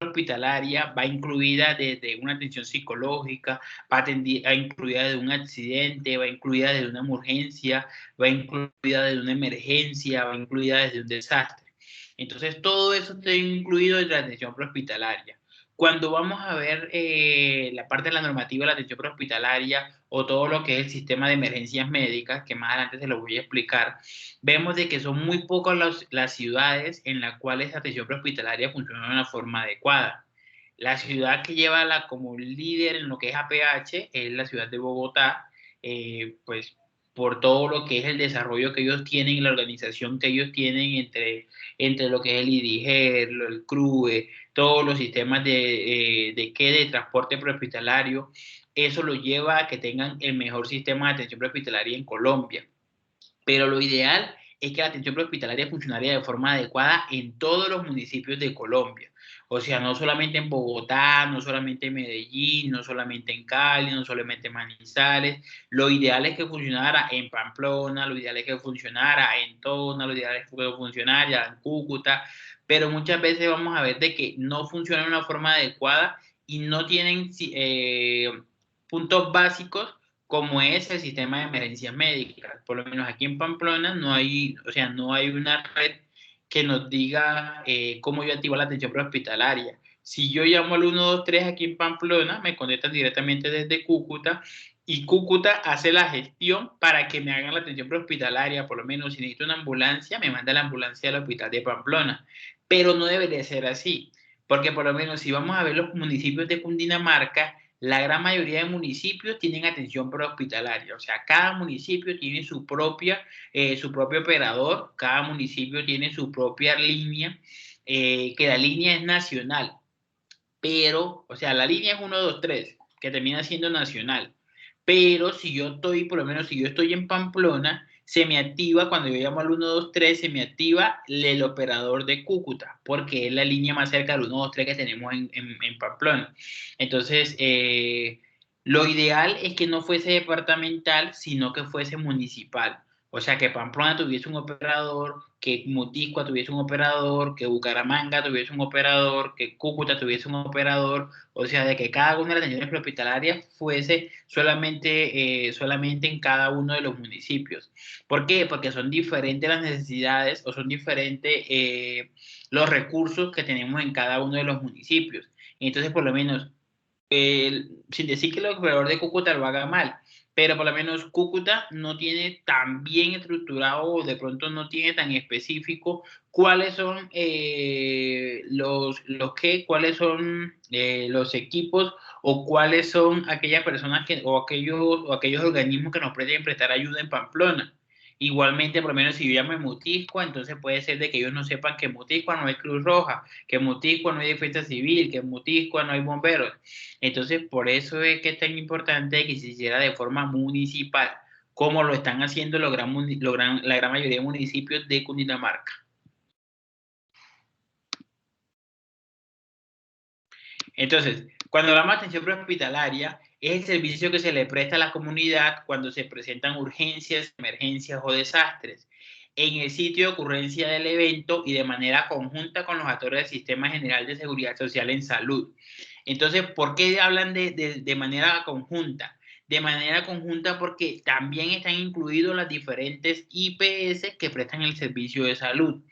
hospitalaria va incluida desde una atención psicológica, va incluida de un accidente, va incluida de una emergencia, va incluida de una emergencia, va incluida desde un desastre. Entonces, todo eso está incluido en la atención prehospitalaria. Cuando vamos a ver la parte de la normativa de la atención prehospitalaria o todo lo que es el sistema de emergencias médicas, que más adelante se lo voy a explicar, vemos de que son muy pocas las ciudades en las cuales la atención prehospitalaria funciona de una forma adecuada. La ciudad que lleva como líder en lo que es APH es la ciudad de Bogotá, pues por todo lo que es el desarrollo que ellos tienen y la organización que ellos tienen entre lo que es el IDIGER, el CRUE, todos los sistemas de transporte prehospitalario, eso lo lleva a que tengan el mejor sistema de atención prehospitalaria en Colombia. Pero lo ideal es que la atención prehospitalaria funcionaría de forma adecuada en todos los municipios de Colombia. O sea, no solamente en Bogotá, no solamente en Medellín, no solamente en Cali, no solamente en Manizales. Lo ideal es que funcionara en Pamplona, lo ideal es que funcionara en Tona, lo ideal es que funcionara en Cúcuta, pero muchas veces vamos a ver de que no funciona de una forma adecuada y no tienen puntos básicos como es el sistema de emergencias médicas. Por lo menos aquí en Pamplona no hay, o sea, no hay una red que nos diga cómo yo activo la atención prehospitalaria. Si yo llamo al 123 aquí en Pamplona, me conectan directamente desde Cúcuta y Cúcuta hace la gestión para que me hagan la atención prehospitalaria. Por lo menos si necesito una ambulancia, me manda la ambulancia al hospital de Pamplona. Pero no debería ser así, porque por lo menos si vamos a ver los municipios de Cundinamarca, la gran mayoría de municipios tienen atención prehospitalaria, o sea, cada municipio tiene su propio operador, cada municipio tiene su propia línea, que la línea es nacional, pero, o sea, la línea es 123, que termina siendo nacional, pero si yo estoy, por lo menos si yo estoy en Pamplona, se me activa, cuando yo llamo al 123, se me activa el operador de Cúcuta, porque es la línea más cerca del 123 que tenemos en Pamplona. Entonces, lo ideal es que no fuese departamental, sino que fuese municipal. O sea, que Pamplona tuviese un operador, que Motisco tuviese un operador, que Bucaramanga tuviese un operador, que Cúcuta tuviese un operador, o sea, de que cada una de las atenciones prehospitalarias fuese solamente en cada uno de los municipios. ¿Por qué? Porque son diferentes las necesidades o son diferentes los recursos que tenemos en cada uno de los municipios. Entonces, por lo menos, sin decir que el operador de Cúcuta lo haga mal, pero por lo menos Cúcuta no tiene tan bien estructurado o de pronto no tiene tan específico cuáles son cuáles son los equipos o cuáles son aquellas personas o aquellos organismos que nos pueden prestar ayuda en Pamplona. Igualmente, por lo menos si yo llamo a Mutisco, entonces puede ser de que ellos no sepan que en Mutisco no hay Cruz Roja, que en Mutisco no hay Defensa Civil, que en Mutisco no hay bomberos. Entonces, por eso es que es tan importante que se hiciera de forma municipal, como lo están haciendo la gran mayoría de municipios de Cundinamarca. Entonces, cuando hablamos de atención prehospitalaria, es el servicio que se le presta a la comunidad cuando se presentan urgencias, emergencias o desastres, en el sitio de ocurrencia del evento y de manera conjunta con los actores del Sistema General de Seguridad Social en Salud. Entonces, ¿por qué hablan de manera conjunta? De manera conjunta porque también están incluidos las diferentes IPS que prestan el servicio de salud.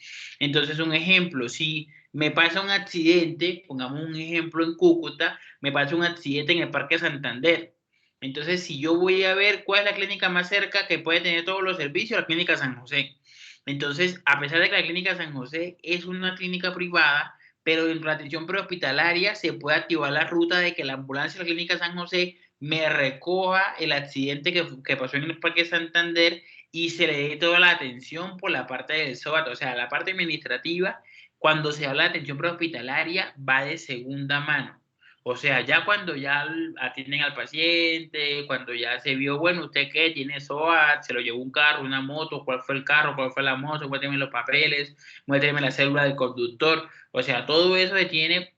Entonces, un ejemplo, si me pasa un accidente, pongamos un ejemplo en Cúcuta, me pasa un accidente en el Parque Santander. Entonces, si yo voy a ver cuál es la clínica más cerca que puede tener todos los servicios, la Clínica San José. Entonces, a pesar de que la Clínica San José es una clínica privada, pero en la atención prehospitalaria se puede activar la ruta de que la ambulancia de la Clínica San José me recoja el accidente que pasó en el Parque Santander y se le dé toda la atención por la parte del SOAT, o sea, la parte administrativa. Cuando se habla de atención prehospitalaria, va de segunda mano. O sea, ya cuando ya atienden al paciente, cuando ya se vio, bueno, ¿usted qué? ¿Tiene SOAT? ¿Se lo llevó un carro, una moto? ¿Cuál fue el carro? ¿Cuál fue la moto? Muéstrame los papeles, muéstrame la cédula del conductor. O sea, todo eso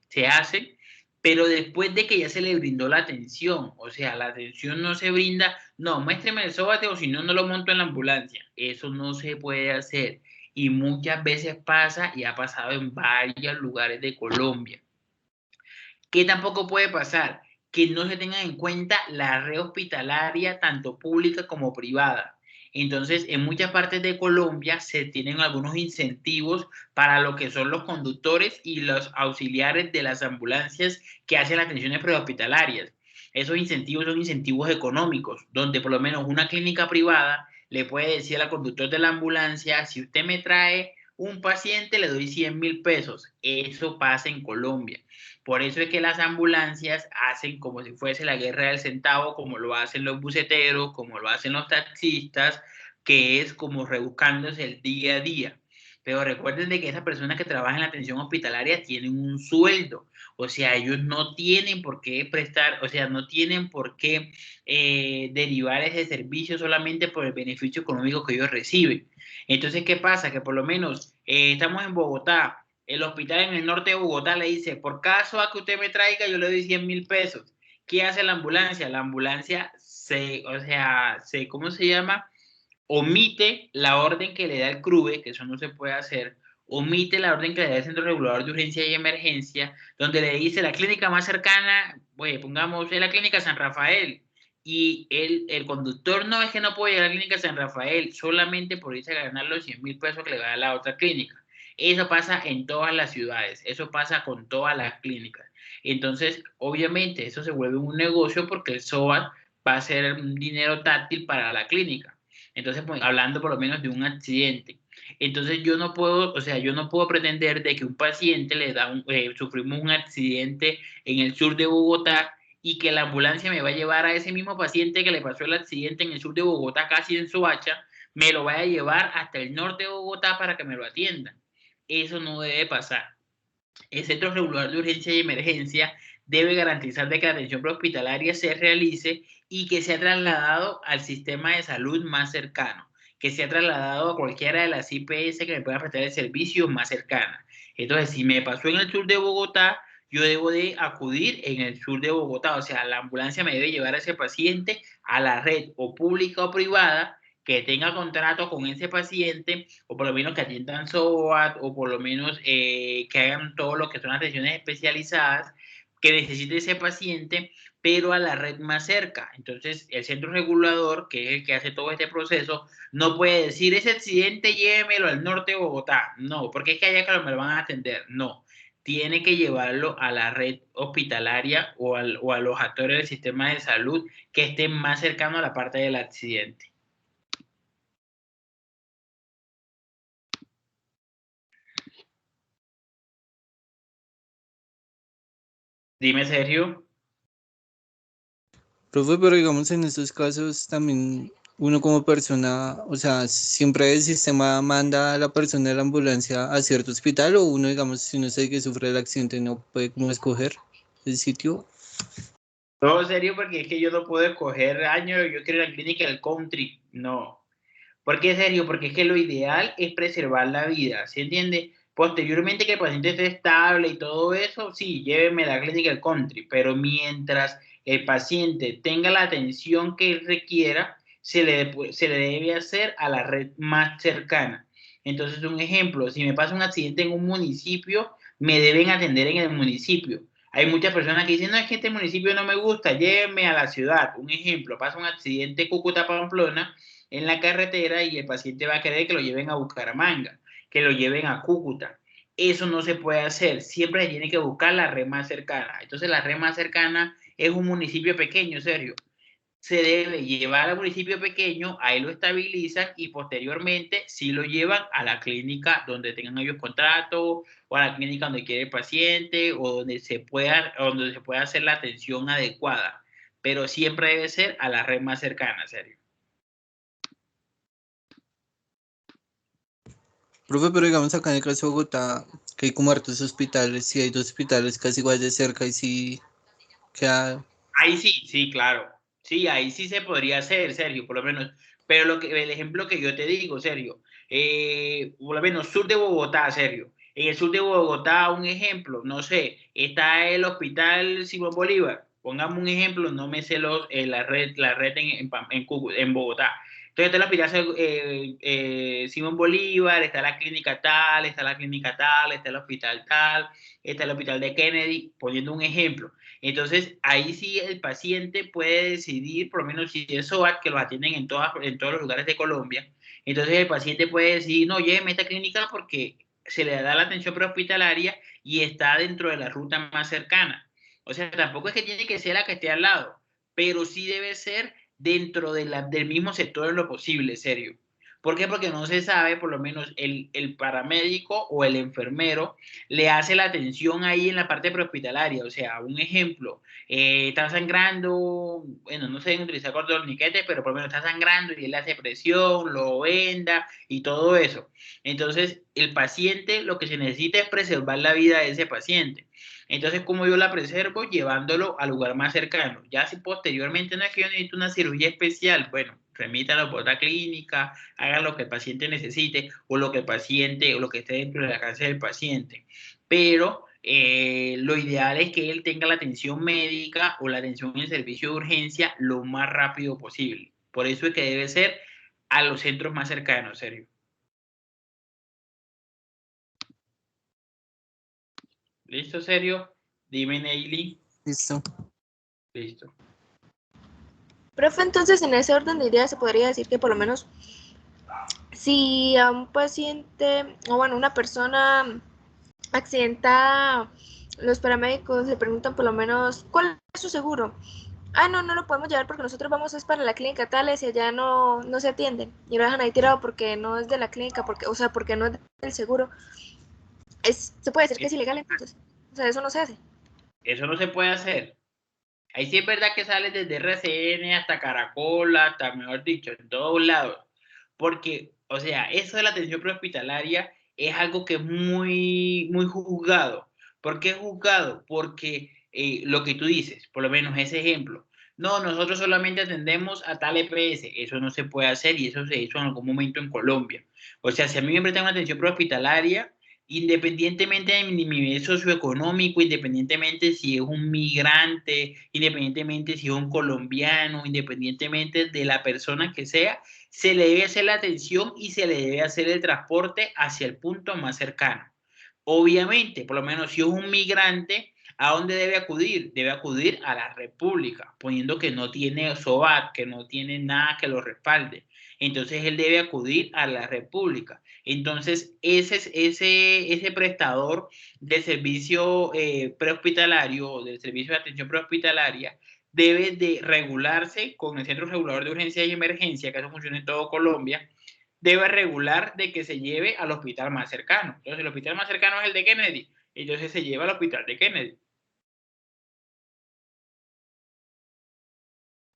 se hace, pero después de que ya se le brindó la atención. O sea, la atención no se brinda, no, muéstrame el SOAT o si no, no lo monto en la ambulancia. Eso no se puede hacer y muchas veces pasa y ha pasado en varios lugares de Colombia. ¿Qué tampoco puede pasar? Que no se tenga en cuenta la red hospitalaria, tanto pública como privada. Entonces, en muchas partes de Colombia se tienen algunos incentivos para lo que son los conductores y los auxiliares de las ambulancias que hacen las atenciones prehospitalarias. Esos incentivos son incentivos económicos, donde por lo menos una clínica privada le puede decir al conductor de la ambulancia, si usted me trae un paciente, le doy 100.000 pesos. Eso pasa en Colombia. Por eso es que las ambulancias hacen como si fuese la guerra del centavo, como lo hacen los buceteros, como lo hacen los taxistas, que es como rebuscándose el día a día. Pero recuerden de que esas personas que trabajan en la atención hospitalaria tienen un sueldo. O sea, ellos no tienen por qué prestar, o sea, no tienen por qué derivar ese servicio solamente por el beneficio económico que ellos reciben. Entonces, ¿qué pasa? Que por lo menos estamos en Bogotá, el hospital en el norte de Bogotá le dice, por caso a que usted me traiga, yo le doy 100.000 pesos. ¿Qué hace la ambulancia? La ambulancia ¿cómo se llama? Omite la orden que le da el CRUE, que eso no se puede hacer, omite la orden que le da el Centro Regulador de Urgencia y Emergencia, donde le dice la clínica más cercana, pues pongamos, es la clínica San Rafael, y el conductor no es que no puede llegar a la clínica San Rafael solamente por irse a ganar los 100.000 pesos que le va a dar la otra clínica. Eso pasa en todas las ciudades, eso pasa con todas las clínicas. Entonces, obviamente, eso se vuelve un negocio porque el SOAT va a ser un dinero táctil para la clínica. Entonces, pues, hablando por lo menos de un accidente. Entonces, yo no puedo, o sea, yo no puedo pretender de que un paciente sufrimos un accidente en el sur de Bogotá y que la ambulancia me va a llevar a ese mismo paciente que le pasó el accidente en el sur de Bogotá, casi en Soacha, me lo vaya a llevar hasta el norte de Bogotá para que me lo atiendan. Eso no debe pasar. El Centro Regular de Urgencia y Emergencia debe garantizar de que la atención prehospitalaria se realice y que sea trasladado al sistema de salud más cercano, que sea trasladado a cualquiera de las IPS que me pueda prestar el servicio más cercana. Entonces, si me pasó en el sur de Bogotá, yo debo de acudir en el sur de Bogotá, o sea, la ambulancia me debe llevar a ese paciente a la red o pública o privada que tenga contrato con ese paciente, o por lo menos que atiendan SOAT, o por lo menos que hagan todo lo que son atenciones especializadas que necesite ese paciente, pero a la red más cerca. Entonces, el centro regulador, que es el que hace todo este proceso, no puede decir, ese accidente llévemelo al norte de Bogotá. No, porque es que allá que me lo van a atender. No, tiene que llevarlo a la red hospitalaria o a los actores del sistema de salud que estén más cercanos a la parte del accidente. Dime, Sergio. Profe, pero digamos en estos casos también uno como persona, o sea, siempre el sistema manda a la persona de la ambulancia a cierto hospital o uno, digamos, si uno sabe que sufre el accidente, no puede como escoger el sitio. No, serio, porque es que yo no puedo escoger año, yo quiero la clínica del country. No. ¿Por qué serio? Porque es que lo ideal es preservar la vida, ¿sí entiende? Posteriormente que el paciente esté estable y todo eso, sí, lléveme a la clínica del country, pero mientras el paciente tenga la atención que él requiera, se le debe hacer a la red más cercana. Entonces, un ejemplo, si me pasa un accidente en un municipio, me deben atender en el municipio. Hay muchas personas que dicen, no, es que este municipio no me gusta, llévenme a la ciudad. Un ejemplo, pasa un accidente Cúcuta-Pamplona en la carretera y el paciente va a querer que lo lleven a Bucaramanga, que lo lleven a Cúcuta. Eso no se puede hacer, siempre se tiene que buscar la red más cercana. Entonces la red más cercana es un municipio pequeño, Sergio. Se debe llevar al municipio pequeño, ahí lo estabilizan y posteriormente sí lo llevan a la clínica donde tengan ellos contrato o a la clínica donde quiere el paciente o donde se pueda hacer la atención adecuada. Pero siempre debe ser a la red más cercana, Sergio. Profe, pero digamos acá en el caso de Bogotá, que hay como hartos hospitales, y hay dos hospitales casi igual de cerca y sí queda. Ahí sí, sí, claro. Sí, ahí sí se podría hacer, Sergio, por lo menos. Pero el ejemplo que yo te digo, Sergio, por lo menos sur de Bogotá, Sergio. En el sur de Bogotá, un ejemplo, no sé, está el Hospital Simón Bolívar. Pongamos un ejemplo, no me sé la red en Bogotá. Entonces está el hospital Simón Bolívar, está la clínica tal, está la clínica tal, está el hospital tal, está el hospital de Kennedy, poniendo un ejemplo. Entonces, ahí sí el paciente puede decidir, por lo menos si es SOAT, que los atienden en todos los lugares de Colombia, entonces el paciente puede decir, no, lléveme a esta clínica porque se le da la atención prehospitalaria y está dentro de la ruta más cercana. O sea, tampoco es que tiene que ser la que esté al lado, pero sí debe ser dentro del mismo sector en lo posible, serio. ¿Por qué? Porque no se sabe, por lo menos el paramédico o el enfermero le hace la atención ahí en la parte prehospitalaria. O sea, un ejemplo, está sangrando, bueno, no sé utilizar torniquetes, pero por lo menos está sangrando y él le hace presión, lo venda y todo eso. Entonces, el paciente lo que se necesita es preservar la vida de ese paciente. Entonces, ¿cómo yo la preservo? Llevándolo al lugar más cercano. Ya si posteriormente no es que yo necesito una cirugía especial, bueno, remítalo por otra clínica, haga lo que el paciente necesite o lo que el paciente o lo que esté dentro de la casa del paciente. Pero lo ideal es que él tenga la atención médica o la atención en el servicio de urgencia lo más rápido posible. Por eso es que debe ser a los centros más cercanos, Sergio. ¿Listo, Sergio? Dime, Neily. Listo. Listo. Profe, entonces en ese orden de ideas se podría decir que por lo menos si a un paciente o bueno, una persona accidentada, los paramédicos le preguntan por lo menos cuál es su seguro. Ah, no, no lo podemos llevar porque nosotros vamos es para la clínica tales y allá no se atienden. Y lo dejan ahí tirado porque no es de la clínica, porque no es del seguro. Se puede decir que es ilegal entonces. O sea, eso no se hace. Eso no se puede hacer. Ahí sí es verdad que sale desde RCN hasta Caracol, hasta, mejor dicho, en todos lados. Porque, o sea, eso de la atención prehospitalaria es algo que es muy, muy juzgado. ¿Por qué es juzgado? Porque lo que tú dices, por lo menos ese ejemplo, no, nosotros solamente atendemos a tal EPS, eso no se puede hacer y eso se hizo en algún momento en Colombia. O sea, si a mí me prestan una atención prehospitalaria, independientemente de mi nivel socioeconómico, independientemente si es un migrante, independientemente si es un colombiano, independientemente de la persona que sea, se le debe hacer la atención y se le debe hacer el transporte hacia el punto más cercano. Obviamente, por lo menos si es un migrante, ¿a dónde debe acudir? Debe acudir a la República, poniendo que no tiene SOAT, que no tiene nada que lo respalde. Entonces él debe acudir a la República. Entonces ese prestador de servicio prehospitalario, del servicio de atención prehospitalaria, debe de regularse con el Centro Regulador de Urgencia y Emergencia, que eso funciona en todo Colombia, debe regular de que se lleve al hospital más cercano. Entonces, el hospital más cercano es el de Kennedy. Entonces, se lleva al hospital de Kennedy.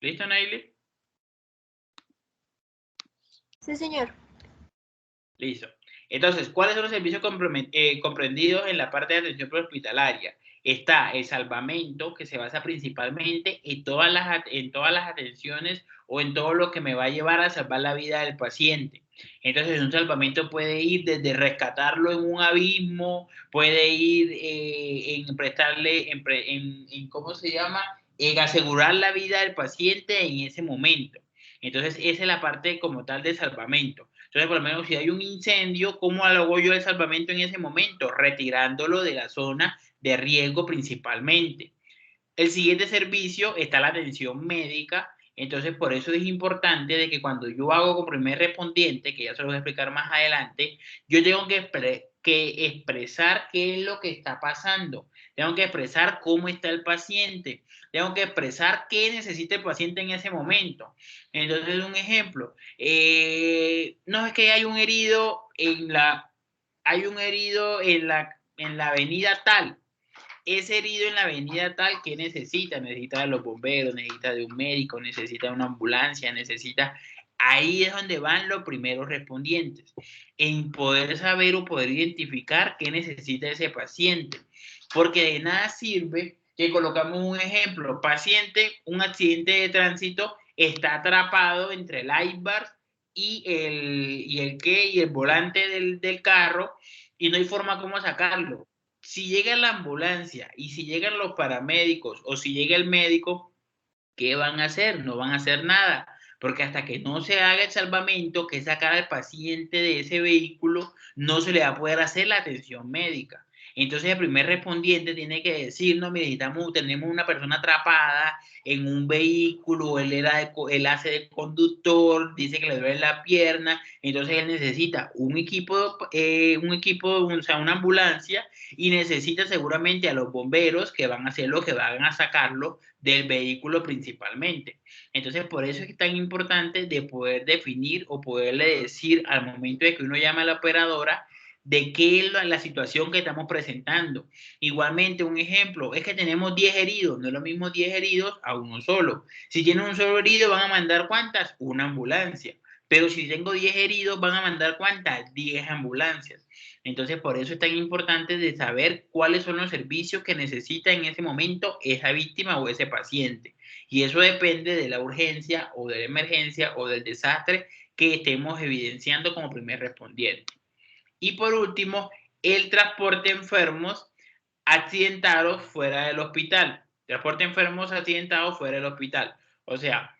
¿Listo, Naily? Sí, señor. Listo. Entonces, ¿cuáles son los servicios comprendidos en la parte de atención prehospitalaria? Está el salvamento, que se basa principalmente en todas las atenciones o en todo lo que me va a llevar a salvar la vida del paciente. Entonces, un salvamento puede ir desde rescatarlo en un abismo, puede ir en prestarle, ¿cómo se llama? En asegurar la vida del paciente en ese momento. Entonces, esa es la parte como tal de salvamento. Entonces, por lo menos si hay un incendio, ¿cómo hago yo el salvamento en ese momento? Retirándolo de la zona de riesgo principalmente. El siguiente servicio está la atención médica. Entonces, por eso es importante de que cuando yo hago con primer respondiente, que ya se lo voy a explicar más adelante, yo tengo que expresar qué es lo que está pasando. Tengo que expresar cómo está el paciente. Tengo que expresar qué necesita el paciente en ese momento. Entonces, un ejemplo, no es que hay un herido en la avenida tal. Ese herido en la avenida tal, ¿qué necesita? Necesita de los bomberos, necesita de un médico, necesita de una ambulancia, necesita... Ahí es donde van los primeros respondientes, en poder saber o poder identificar qué necesita ese paciente. Porque de nada sirve que colocamos un ejemplo, paciente, un accidente de tránsito, está atrapado entre el iceberg y el volante del carro y no hay forma como sacarlo. Si llega la ambulancia y si llegan los paramédicos o si llega el médico, ¿qué van a hacer? No van a hacer nada, porque hasta que no se haga el salvamento, que es sacar al paciente de ese vehículo, no se le va a poder hacer la atención médica. Entonces el primer respondiente tiene que decir, no, tenemos una persona atrapada en un vehículo, él hace de conductor, dice que le duele la pierna, entonces él necesita un equipo, o sea, una ambulancia, y necesita seguramente a los bomberos que van a hacerlo, que van a sacarlo del vehículo principalmente. Entonces, por eso es tan importante de poder definir o poderle decir al momento de que uno llama a la operadora de qué es la situación que estamos presentando. Igualmente, un ejemplo, es que tenemos 10 heridos, no es lo mismo 10 heridos a uno solo. Si tienen un solo herido, van a mandar ¿cuántas? Una ambulancia. Pero si tengo 10 heridos, van a mandar ¿cuántas? 10 ambulancias. Entonces, por eso es tan importante de saber cuáles son los servicios que necesita en ese momento esa víctima o ese paciente. Y eso depende de la urgencia o de la emergencia o del desastre que estemos evidenciando como primer respondiente. Y por último, el transporte de enfermos accidentados fuera del hospital. Transporte de enfermos accidentados fuera del hospital. O sea,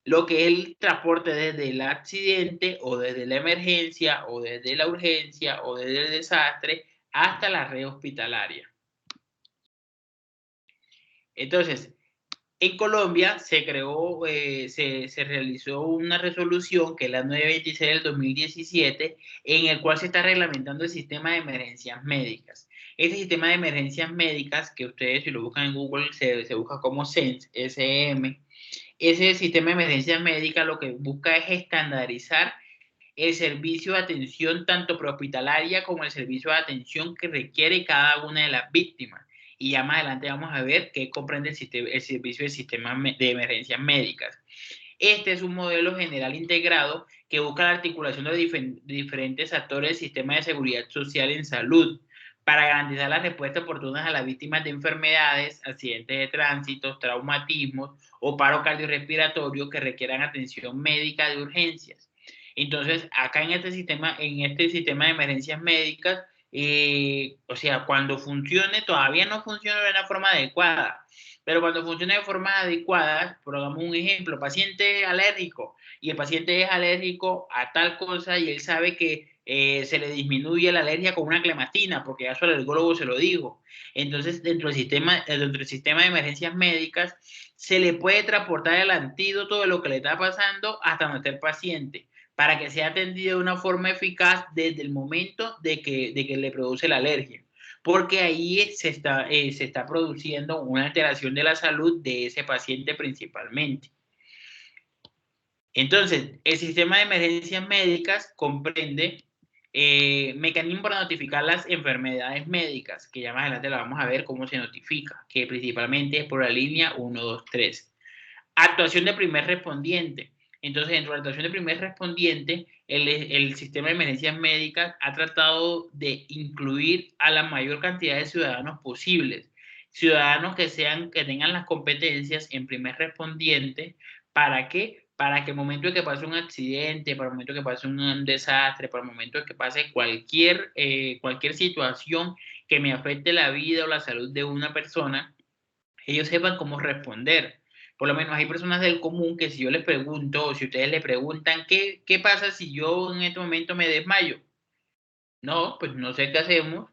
lo que es el transporte desde el accidente o desde la emergencia o desde la urgencia o desde el desastre hasta la red hospitalaria. Entonces, en Colombia se creó, se realizó una resolución que es la 926 del 2017, en el cual se está reglamentando el sistema de emergencias médicas. Este sistema de emergencias médicas, que ustedes si lo buscan en Google, se busca como SENS, SM. Ese sistema de emergencias médicas lo que busca es estandarizar el servicio de atención tanto prehospitalaria como el servicio de atención que requiere cada una de las víctimas. Y ya más adelante vamos a ver qué comprende el servicio del sistema de emergencias médicas. Este es un modelo general integrado que busca la articulación de diferentes actores del sistema de seguridad social en salud para garantizar las respuestas oportunas a las víctimas de enfermedades, accidentes de tránsito, traumatismos o paro cardiorrespiratorio que requieran atención médica de urgencias. Entonces, acá en este sistema de emergencias médicas, o sea, cuando funcione, todavía no funciona de una forma adecuada, pero cuando funcione de forma adecuada, pongamos un ejemplo, paciente alérgico, y el paciente es alérgico a tal cosa y él sabe que se le disminuye la alergia con una clematina, porque ya su alergólogo se lo dijo. Entonces, dentro del sistema de emergencias médicas, se le puede transportar el antídoto de lo que le está pasando hasta donde está el paciente, para que sea atendido de una forma eficaz desde el momento de que le produce la alergia, porque ahí se está produciendo una alteración de la salud de ese paciente principalmente. Entonces, el sistema de emergencias médicas comprende mecanismos para notificar las enfermedades médicas, que ya más adelante la vamos a ver cómo se notifica, que principalmente es por la línea 123. Actuación de primer respondiente. Entonces, dentro de la actuación de primer respondiente, el sistema de emergencias médicas ha tratado de incluir a la mayor cantidad de ciudadanos posibles. Ciudadanos que tengan las competencias en primer respondiente. ¿Para qué? Para que el momento de que pase un accidente, para el momento de que pase un desastre, para el momento de que pase cualquier situación que me afecte la vida o la salud de una persona, ellos sepan cómo responder. Por lo menos hay personas del común que si yo les pregunto, o si ustedes le preguntan, ¿qué pasa si yo en este momento me desmayo? No, pues no sé qué hacemos.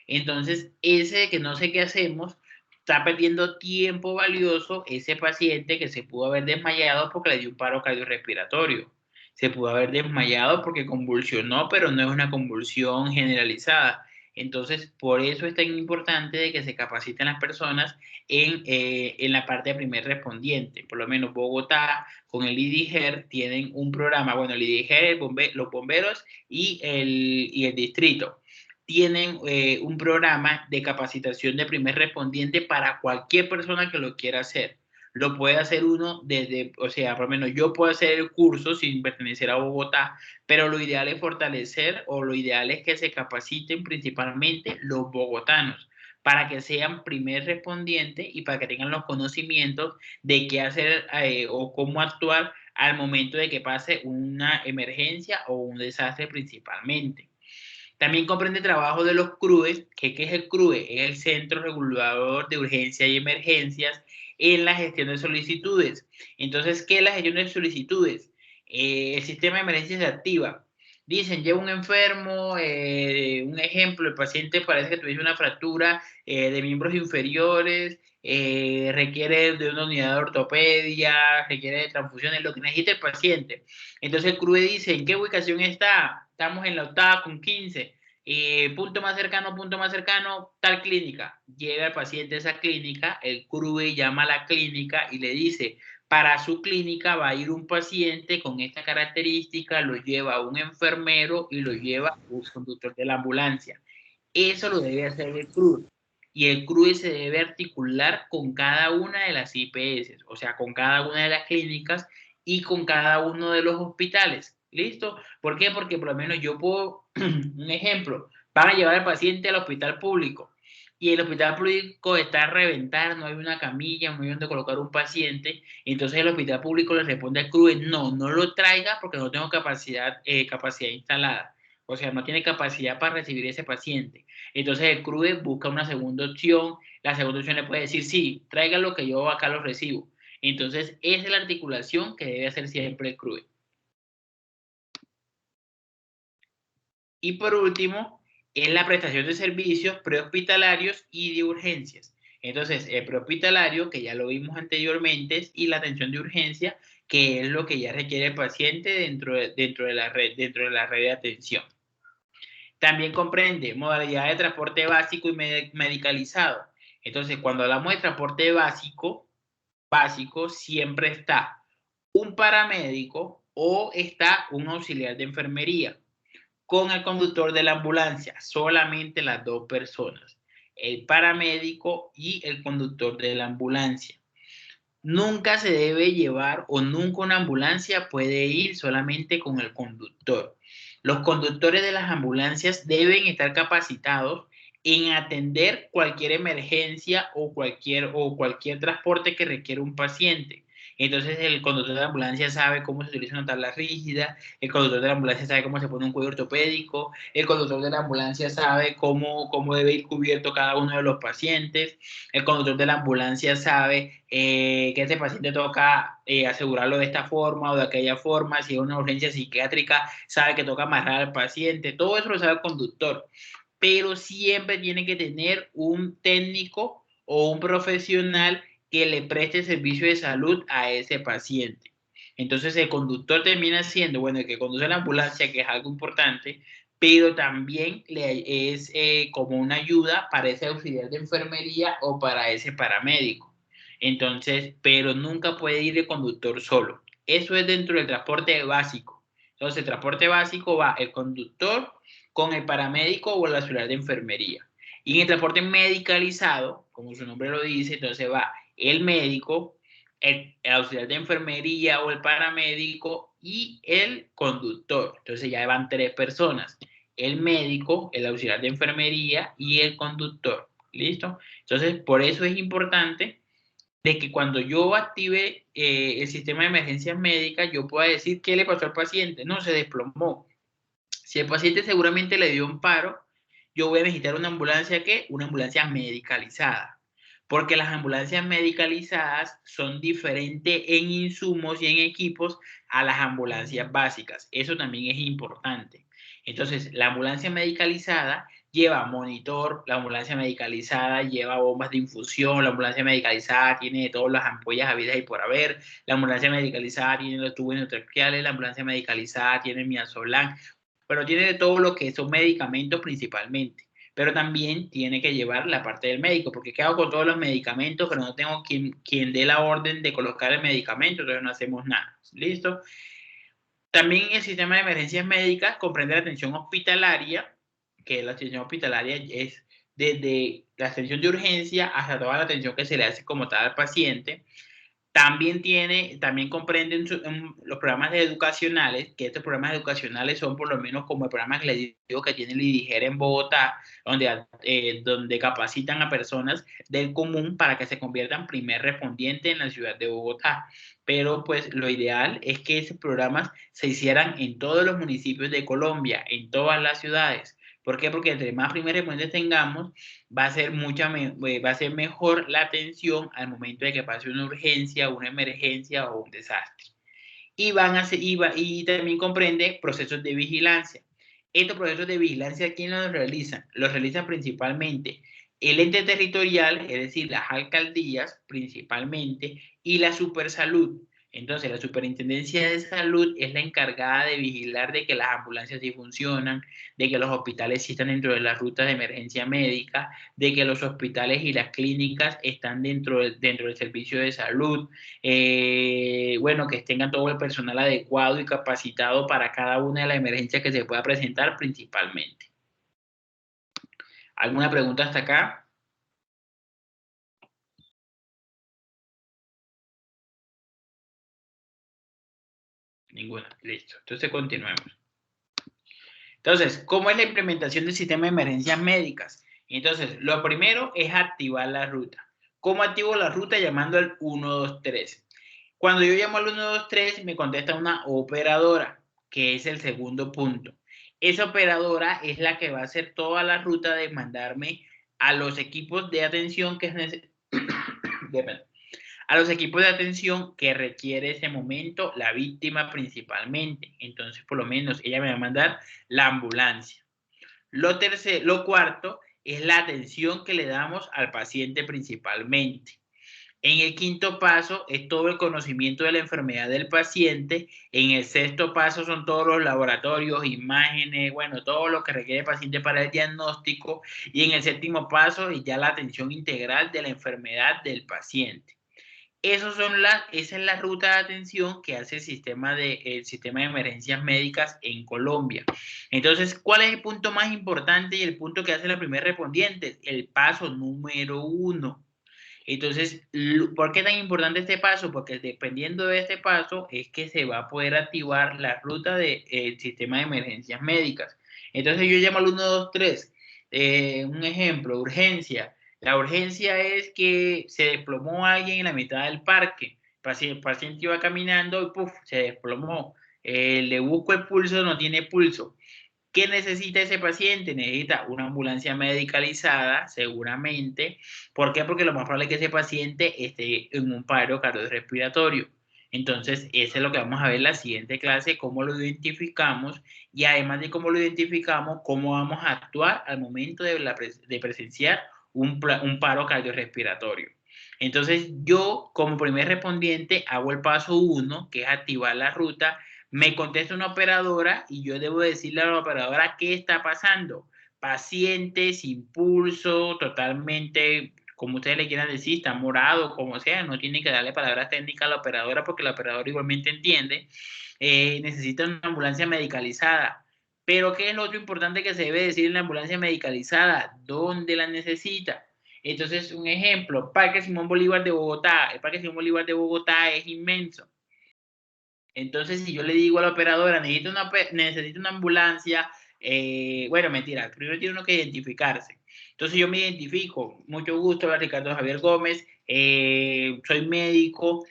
Entonces, ese que no sé qué hacemos, está perdiendo tiempo valioso ese paciente que se pudo haber desmayado porque le dio un paro cardiorrespiratorio. Se pudo haber desmayado porque convulsionó, pero no es una convulsión generalizada. Entonces, por eso es tan importante de que se capaciten las personas en la parte de primer respondiente. Por lo menos Bogotá, con el IDIGER, tienen un programa, bueno, el IDIGER, los bomberos y el distrito tienen un programa de capacitación de primer respondiente para cualquier persona que lo quiera hacer. Lo puede hacer uno desde, o sea, por lo menos yo puedo hacer el curso sin pertenecer a Bogotá, pero lo ideal es fortalecer o lo ideal es que se capaciten principalmente los bogotanos para que sean primer respondiente y para que tengan los conocimientos de qué hacer o cómo actuar al momento de que pase una emergencia o un desastre principalmente. También comprende trabajo de los CRUEs. ¿Qué es el CRUE? Es el Centro Regulador de Urgencia y Emergencias en la gestión de solicitudes. Entonces, ¿qué es la gestión de solicitudes? El sistema de emergencias se activa. Dicen, lleva un enfermo, un ejemplo, el paciente parece que tuviese una fractura de miembros inferiores, requiere de una unidad de ortopedia, requiere de transfusiones, lo que necesite el paciente. Entonces el CRUE dice, ¿en qué ubicación está? Estamos en la 8ª con 15. Punto más cercano, tal clínica. Llega el paciente a esa clínica, el CRUE llama a la clínica y le dice, para su clínica va a ir un paciente con esta característica, lo lleva un enfermero y lo lleva un conductor de la ambulancia. Eso lo debe hacer el CRUE. Y el CRUE se debe articular con cada una de las IPS, o sea, con cada una de las clínicas y con cada uno de los hospitales. ¿Listo? ¿Por qué? Porque por lo menos yo puedo, un ejemplo, van a llevar al paciente al hospital público y el hospital público está a reventar, no hay una camilla, no hay donde colocar un paciente, entonces el hospital público le responde al CRUE, no lo traiga porque no tengo capacidad instalada, o sea, no tiene capacidad para recibir ese paciente. Entonces el CRUE busca una segunda opción, la segunda opción le puede decir, sí, tráigalo que yo acá lo recibo. Entonces esa es la articulación que debe hacer siempre el CRUE. Y por último, es la prestación de servicios prehospitalarios y de urgencias. Entonces, el prehospitalario, que ya lo vimos anteriormente, y la atención de urgencia, que es lo que ya requiere el paciente dentro de la red de atención. También comprende modalidad de transporte básico y medicalizado. Entonces, cuando hablamos de transporte básico siempre está un paramédico o está un auxiliar de enfermería con el conductor de la ambulancia, solamente las 2 personas, el paramédico y el conductor de la ambulancia. Nunca se debe llevar o nunca una ambulancia puede ir solamente con el conductor. Los conductores de las ambulancias deben estar capacitados en atender cualquier emergencia o cualquier transporte que requiera un paciente. Entonces el conductor de la ambulancia sabe cómo se utiliza una tabla rígida, el conductor de la ambulancia sabe cómo se pone un cuello ortopédico, el conductor de la ambulancia sabe cómo debe ir cubierto cada uno de los pacientes, el conductor de la ambulancia sabe que este paciente toca asegurarlo de esta forma o de aquella forma, si es una urgencia psiquiátrica, sabe que toca amarrar al paciente, todo eso lo sabe el conductor, pero siempre tiene que tener un técnico o un profesional que le preste servicio de salud a ese paciente. Entonces el conductor termina siendo, bueno, el que conduce la ambulancia, que es algo importante, pero también es como una ayuda para ese auxiliar de enfermería o para ese paramédico. Entonces, pero nunca puede ir el conductor solo. Eso es dentro del transporte básico. Entonces, el transporte básico va el conductor con el paramédico o el auxiliar de enfermería. Y en el transporte medicalizado, como su nombre lo dice, entonces va el médico, el auxiliar de enfermería o el paramédico y el conductor. Entonces ya van 3 personas, el médico, el auxiliar de enfermería y el conductor. ¿Listo? Entonces, por eso es importante de que cuando yo active el sistema de emergencias médicas, yo pueda decir qué le pasó al paciente. No, se desplomó. Si el paciente seguramente le dio un paro, yo voy a necesitar una ambulancia, ¿qué? Una ambulancia medicalizada. Porque las ambulancias medicalizadas son diferentes en insumos y en equipos a las ambulancias básicas. Eso también es importante. Entonces, la ambulancia medicalizada lleva monitor, la ambulancia medicalizada lleva bombas de infusión, la ambulancia medicalizada tiene todas las ampollas habidas y por haber, la ambulancia medicalizada tiene los tubos endotraqueales, la ambulancia medicalizada tiene midazolam, pero tiene de todo lo que son medicamentos principalmente. Pero también tiene que llevar la parte del médico, porque ¿qué hago con todos los medicamentos? Pero no tengo quien dé la orden de colocar el medicamento, entonces no hacemos nada. ¿Listo? También el sistema de emergencias médicas comprende la atención hospitalaria, que la atención hospitalaria es desde la atención de urgencia hasta toda la atención que se le hace como tal al paciente. También comprenden los programas educacionales, que estos programas educacionales son por lo menos como el programa que les digo que tiene el IDIGER en Bogotá, donde capacitan a personas del común para que se conviertan primer respondiente en la ciudad de Bogotá. Pero pues lo ideal es que esos programas se hicieran en todos los municipios de Colombia, en todas las ciudades, ¿Por qué? Porque entre más primeros respondientes tengamos, va a ser mejor la atención al momento de que pase una urgencia, una emergencia o un desastre. Y también comprende procesos de vigilancia. Estos procesos de vigilancia, ¿quién los realiza? Los realizan principalmente el ente territorial, es decir, las alcaldías principalmente, y la Supersalud. Entonces, la Superintendencia de Salud es la encargada de vigilar de que las ambulancias sí funcionan, de que los hospitales sí están dentro de las rutas de emergencia médica, de que los hospitales y las clínicas están dentro del servicio de salud, bueno, que tengan todo el personal adecuado y capacitado para cada una de las emergencias que se pueda presentar principalmente. ¿Alguna pregunta hasta acá? Ninguna. Listo. Entonces continuemos. Entonces, ¿cómo es la implementación del sistema de emergencias médicas? Entonces, lo primero es activar la ruta. ¿Cómo activo la ruta? Llamando al 123. Cuando yo llamo al 123, me contesta una operadora, que es el segundo punto. Esa operadora es la que va a hacer toda la ruta de mandarme a los equipos de atención que es necesario. A los equipos de atención que requiere ese momento la víctima principalmente. Entonces, por lo menos, ella me va a mandar la ambulancia. Lo cuarto es la atención que le damos al paciente principalmente. En el quinto paso es todo el conocimiento de la enfermedad del paciente. En el sexto paso son todos los laboratorios, imágenes, bueno, todo lo que requiere el paciente para el diagnóstico. Y en el séptimo paso es ya la atención integral de la enfermedad del paciente. Esa es la ruta de atención que hace el sistema de emergencias médicas en Colombia. Entonces, ¿cuál es el punto más importante y el punto que hace la primera respondiente? El paso número 1. Entonces, ¿por qué es tan importante este paso? Porque dependiendo de este paso es que se va a poder activar la ruta del sistema de emergencias médicas. Entonces, yo llamo al 123. Un ejemplo, urgencia. La urgencia es que se desplomó alguien en la mitad del parque. El paciente iba caminando y ¡puf! Se desplomó. Le busco el pulso, no tiene pulso. ¿Qué necesita ese paciente? Necesita una ambulancia medicalizada, seguramente. ¿Por qué? Porque lo más probable es que ese paciente esté en un paro cardiorrespiratorio. Entonces, eso es lo que vamos a ver en la siguiente clase, cómo lo identificamos y además de cómo lo identificamos, cómo vamos a actuar al momento de presenciar un paro cardiorrespiratorio. Entonces, yo como primer respondiente hago el paso 1, que es activar la ruta. Me contesta una operadora y yo debo decirle a la operadora qué está pasando. Paciente sin pulso, totalmente, como ustedes le quieran decir, está morado, como sea, no tiene que darle palabras técnicas a la operadora porque la operadora igualmente entiende. Necesita una ambulancia medicalizada. Pero ¿qué es lo otro importante que se debe decir en la ambulancia medicalizada? ¿Dónde la necesita? Entonces, un ejemplo, Parque Simón Bolívar de Bogotá. El Parque Simón Bolívar de Bogotá es inmenso. Entonces, si yo le digo a la operadora, necesito una ambulancia, bueno, mentira, primero tiene uno que identificarse. Entonces, yo me identifico, mucho gusto, Ricardo Javier Gómez, soy médico,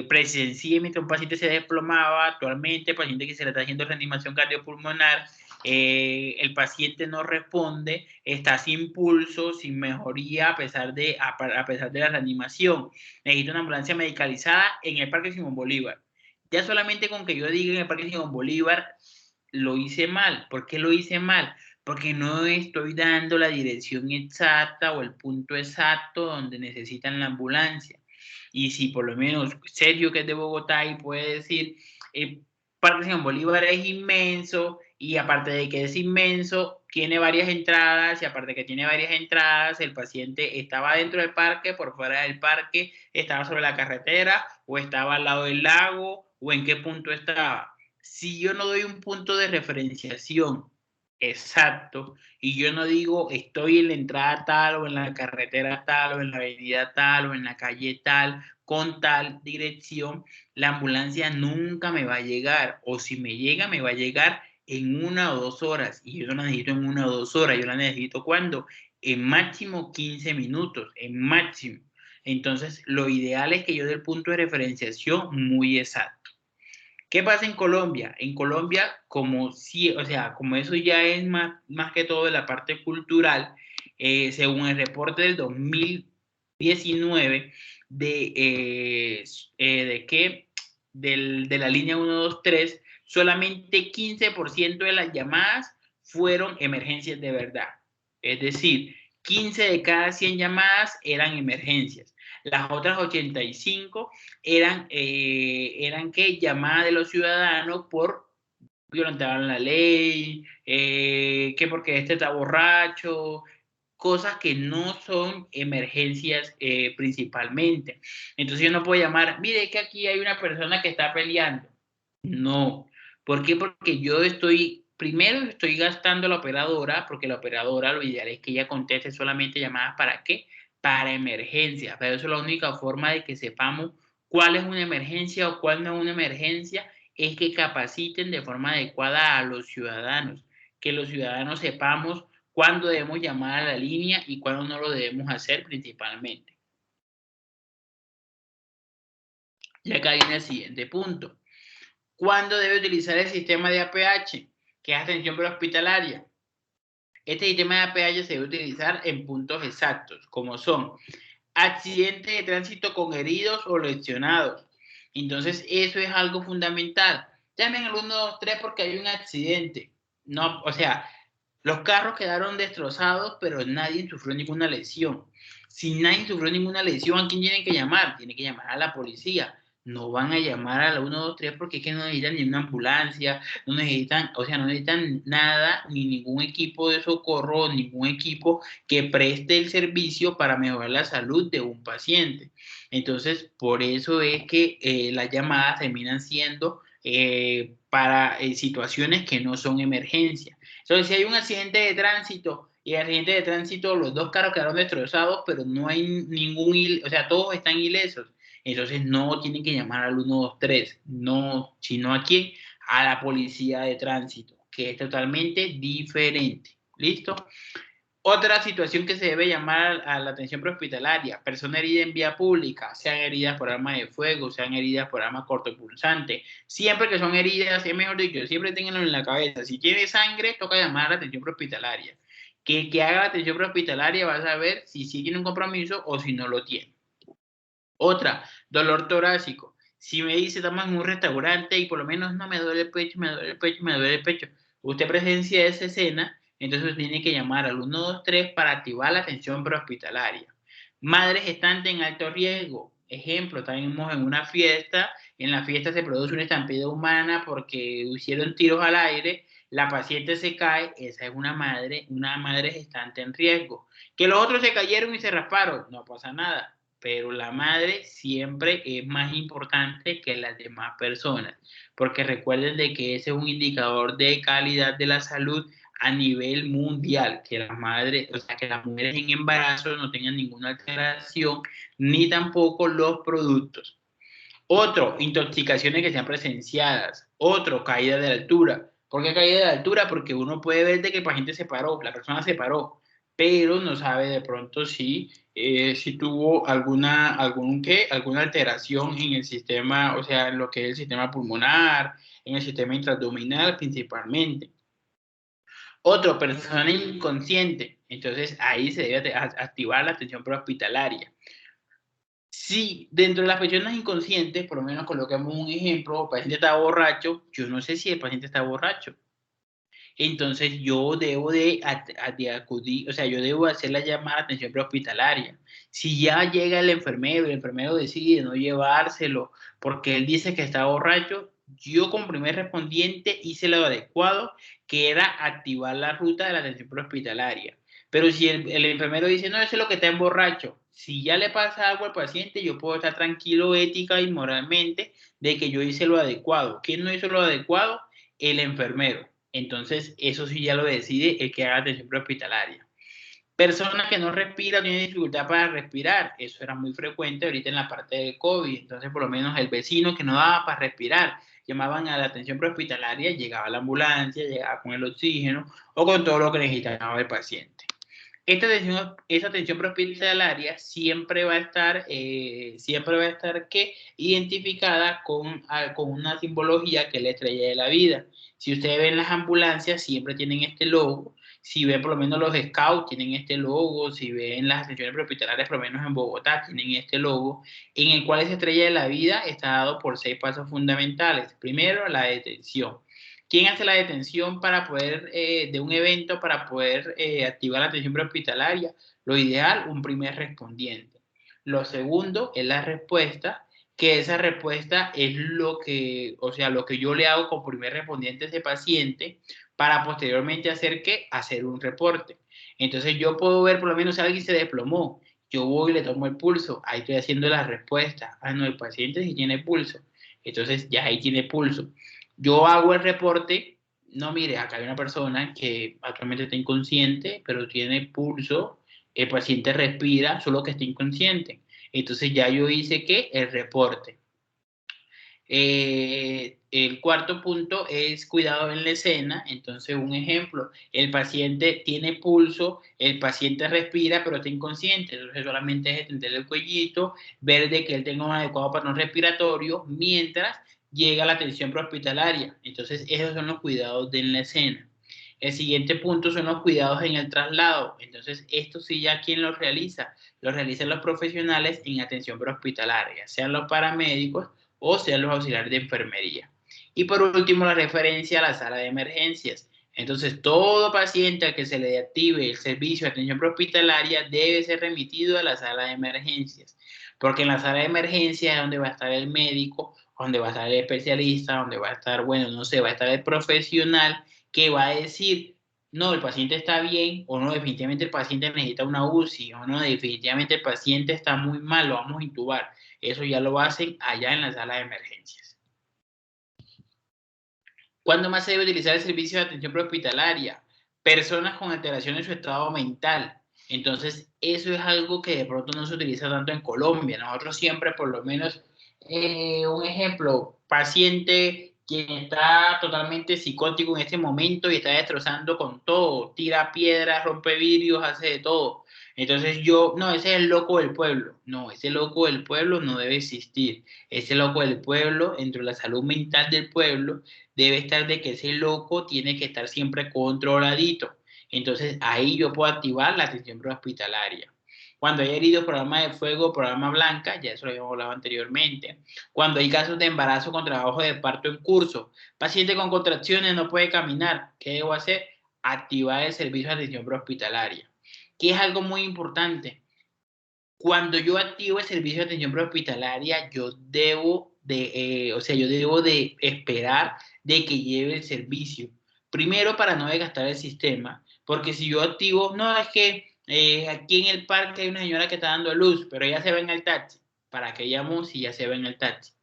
presencié mientras un paciente se desplomaba, actualmente, paciente que se le está haciendo reanimación cardiopulmonar, el paciente no responde, está sin pulso, sin mejoría a pesar de la reanimación. Necesito una ambulancia medicalizada en el Parque Simón Bolívar. Ya solamente con que yo diga en el Parque Simón Bolívar, lo hice mal. ¿Por qué lo hice mal? Porque no estoy dando la dirección exacta o el punto exacto donde necesitan la ambulancia. Y si por lo menos Sergio, que es de Bogotá, y puede decir, el Parque Simón Bolívar es inmenso, y aparte de que es inmenso, tiene varias entradas, y aparte de que tiene varias entradas, el paciente estaba dentro del parque, por fuera del parque, estaba sobre la carretera, o estaba al lado del lago, o en qué punto estaba. Si yo no doy un punto de referenciación exacto y yo no digo estoy en la entrada tal o en la carretera tal o en la avenida tal o en la calle tal con tal dirección, la ambulancia nunca me va a llegar, o si me llega, me va a llegar en 1 o 2 horas, y yo no la necesito en 1 o 2 horas, yo la necesito ¿cuándo? En máximo 15 minutos, en máximo. Entonces, lo ideal es que yo dé el punto de referenciación muy exacto. ¿Qué pasa en Colombia? En Colombia, como eso ya es más que todo de la parte cultural, según el reporte del 2019 de la línea 123, solamente 15% de las llamadas fueron emergencias de verdad. Es decir, 15 de cada 100 llamadas eran emergencias. Las otras 85 eran llamadas de los ciudadanos por violentar la ley, que porque este está borracho, cosas que no son emergencias principalmente. Entonces yo no puedo llamar, mire que aquí hay una persona que está peleando. No. ¿Por qué? Porque primero estoy gastando la operadora, porque la operadora lo ideal es que ella conteste solamente llamadas ¿para qué? Para emergencias. Pero eso es la única forma de que sepamos cuál es una emergencia o cuál no es una emergencia, es que capaciten de forma adecuada a los ciudadanos, que los ciudadanos sepamos cuándo debemos llamar a la línea y cuándo no lo debemos hacer principalmente. Y acá viene el siguiente punto. ¿Cuándo debe utilizar el sistema de APH, que es atención prehospitalaria? Este sistema de APH se debe utilizar en puntos exactos, como son accidentes de tránsito con heridos o lesionados. Entonces, eso es algo fundamental. Llamen al 123 porque hay un accidente. No, o sea, los carros quedaron destrozados, pero nadie sufrió ninguna lesión. Si nadie sufrió ninguna lesión, ¿a quién tienen que llamar? Tienen que llamar a la policía. No van a llamar a la 123 porque es que no necesitan ni una ambulancia, no necesitan nada, ni ningún equipo de socorro, ningún equipo que preste el servicio para mejorar la salud de un paciente. Entonces, por eso es que las llamadas terminan siendo para situaciones que no son emergencias. Entonces, si hay un accidente de tránsito y el accidente de tránsito, los dos carros quedaron destrozados, pero no hay todos están ilesos. Entonces, no tienen que llamar al 123, no, sino ¿a quién? A la policía de tránsito, que es totalmente diferente. ¿Listo? Otra situación que se debe llamar a la atención prehospitalaria, persona herida en vía pública, sean heridas por arma de fuego, sean heridas por arma cortopulsante. Siempre que son heridas, es mejor dicho, siempre ténganlo en la cabeza. Si tiene sangre, toca llamar a la atención prehospitalaria. Que haga la atención prehospitalaria va a saber si sí tiene un compromiso o si no lo tiene. Otra, dolor torácico. Si me dice, estamos en un restaurante y por lo menos no me duele el pecho, me duele el pecho, me duele el pecho, usted presencia esa escena, entonces tiene que llamar al 123 para activar la atención prehospitalaria. Madres gestantes en alto riesgo. Ejemplo, estamos en una fiesta, en la fiesta se produce una estampida humana porque hicieron tiros al aire, la paciente se cae, esa es una madre gestante en riesgo. Que los otros se cayeron y se rasparon, no pasa nada. Pero la madre siempre es más importante que las demás personas, porque recuerden de que ese es un indicador de calidad de la salud a nivel mundial, que las madres, que las mujeres en embarazo no tengan ninguna alteración, ni tampoco los productos. Otro, intoxicaciones que sean presenciadas. Otro, caída de altura. ¿Por qué caída de altura? Porque uno puede ver de que el paciente se paró, la persona se paró, pero no sabe de pronto si tuvo alguna alteración en el sistema, en lo que es el sistema pulmonar, en el sistema intraabdominal principalmente. Otro, persona inconsciente. Entonces, ahí se debe activar la atención prehospitalaria. Si dentro de las personas inconscientes, por lo menos coloquemos un ejemplo, el paciente está borracho, yo no sé si el paciente está borracho. Entonces yo debo de acudir, yo debo hacer la llamada de atención prehospitalaria. Si ya llega el enfermero decide no llevárselo porque él dice que está borracho, yo como primer respondiente hice lo adecuado, que era activar la ruta de la atención prehospitalaria. Pero si el enfermero dice, no, eso es lo que está en borracho, si ya le pasa algo al paciente, yo puedo estar tranquilo ética y moralmente de que yo hice lo adecuado. ¿Quién no hizo lo adecuado? El enfermero. Entonces, eso sí ya lo decide el que haga atención prehospitalaria. Personas que no respiran, tienen dificultad para respirar. Eso era muy frecuente ahorita en la parte del COVID. Entonces, por lo menos el vecino que no daba para respirar, llamaban a la atención prehospitalaria, llegaba la ambulancia, llegaba con el oxígeno o con todo lo que necesitaba el paciente. Esta atención prehospitalaria siempre va a estar ¿qué? Identificada con una simbología que es la estrella de la vida. Si ustedes ven las ambulancias, siempre tienen este logo. Si ven por lo menos los scouts, tienen este logo. Si ven las atenciones prehospitalarias, por lo menos en Bogotá, tienen este logo, en el cual esa estrella de la vida está dado por 6 pasos fundamentales. Primero, la detención. ¿Quién hace la detención para poder, de un evento para poder activar la atención prehospitalaria? Lo ideal, un primer respondiente. Lo segundo es la respuesta, que esa respuesta es lo que yo le hago como primer respondiente a ese paciente para posteriormente hacer ¿qué? Hacer un reporte. Entonces yo puedo ver por lo menos si alguien se desplomó, yo voy y le tomo el pulso, ahí estoy haciendo la respuesta. Ah, no, el paciente sí tiene pulso, entonces ya ahí tiene pulso. Yo hago el reporte, no, mire, acá hay una persona que actualmente está inconsciente, pero tiene pulso, el paciente respira, solo que está inconsciente. Entonces ya yo hice ¿qué? El reporte. El cuarto punto es cuidado en la escena. Entonces, un ejemplo, el paciente tiene pulso, el paciente respira, pero está inconsciente. Entonces, solamente es extender el cuellito, ver de que él tenga un adecuado patrón respiratorio mientras llega la atención prehospitalaria. Entonces, esos son los cuidados de la escena. El siguiente punto son los cuidados en el traslado. Entonces, esto sí ya ¿quién los realiza? Los realizan los profesionales en atención prehospitalaria, sean los paramédicos o sean los auxiliares de enfermería. Y por último, la referencia a la sala de emergencias. Entonces, todo paciente al que se le active el servicio de atención prehospitalaria debe ser remitido a la sala de emergencias, porque en la sala de emergencias es donde va a estar el médico, donde va a estar el especialista, donde va a estar, bueno, no sé, va a estar el profesional que va a decir, no, el paciente está bien, o no, definitivamente el paciente necesita una UCI, o no, definitivamente el paciente está muy mal, lo vamos a intubar. Eso ya lo hacen allá en la sala de emergencias. ¿Cuándo más se debe utilizar el servicio de atención prehospitalaria? Personas con alteración en su estado mental. Entonces, eso es algo que de pronto no se utiliza tanto en Colombia. Nosotros siempre, por lo menos, un ejemplo, paciente quien está totalmente psicótico en este momento y está destrozando con todo, tira piedras, rompe vidrios, hace de todo. Entonces no, ese es el loco del pueblo. No, ese loco del pueblo no debe existir. Ese loco del pueblo, entre la salud mental del pueblo, debe estar de que ese loco tiene que estar siempre controladito. Entonces ahí yo puedo activar la atención prehospitalaria. Cuando hay heridos por arma de fuego, por arma blanca, ya eso lo habíamos hablado anteriormente. Cuando hay casos de embarazo con trabajo de parto en curso, paciente con contracciones no puede caminar, ¿qué debo hacer? Activar el servicio de atención prehospitalaria, que es algo muy importante. Cuando yo activo el servicio de atención prehospitalaria, yo debo de esperar de que lleve el servicio. Primero, para no desgastar el sistema, porque si yo activo, no, es que aquí en el parque hay una señora que está dando luz, pero ella se va en el taxi. ¿Para qué llamo si ya se va en el taxi?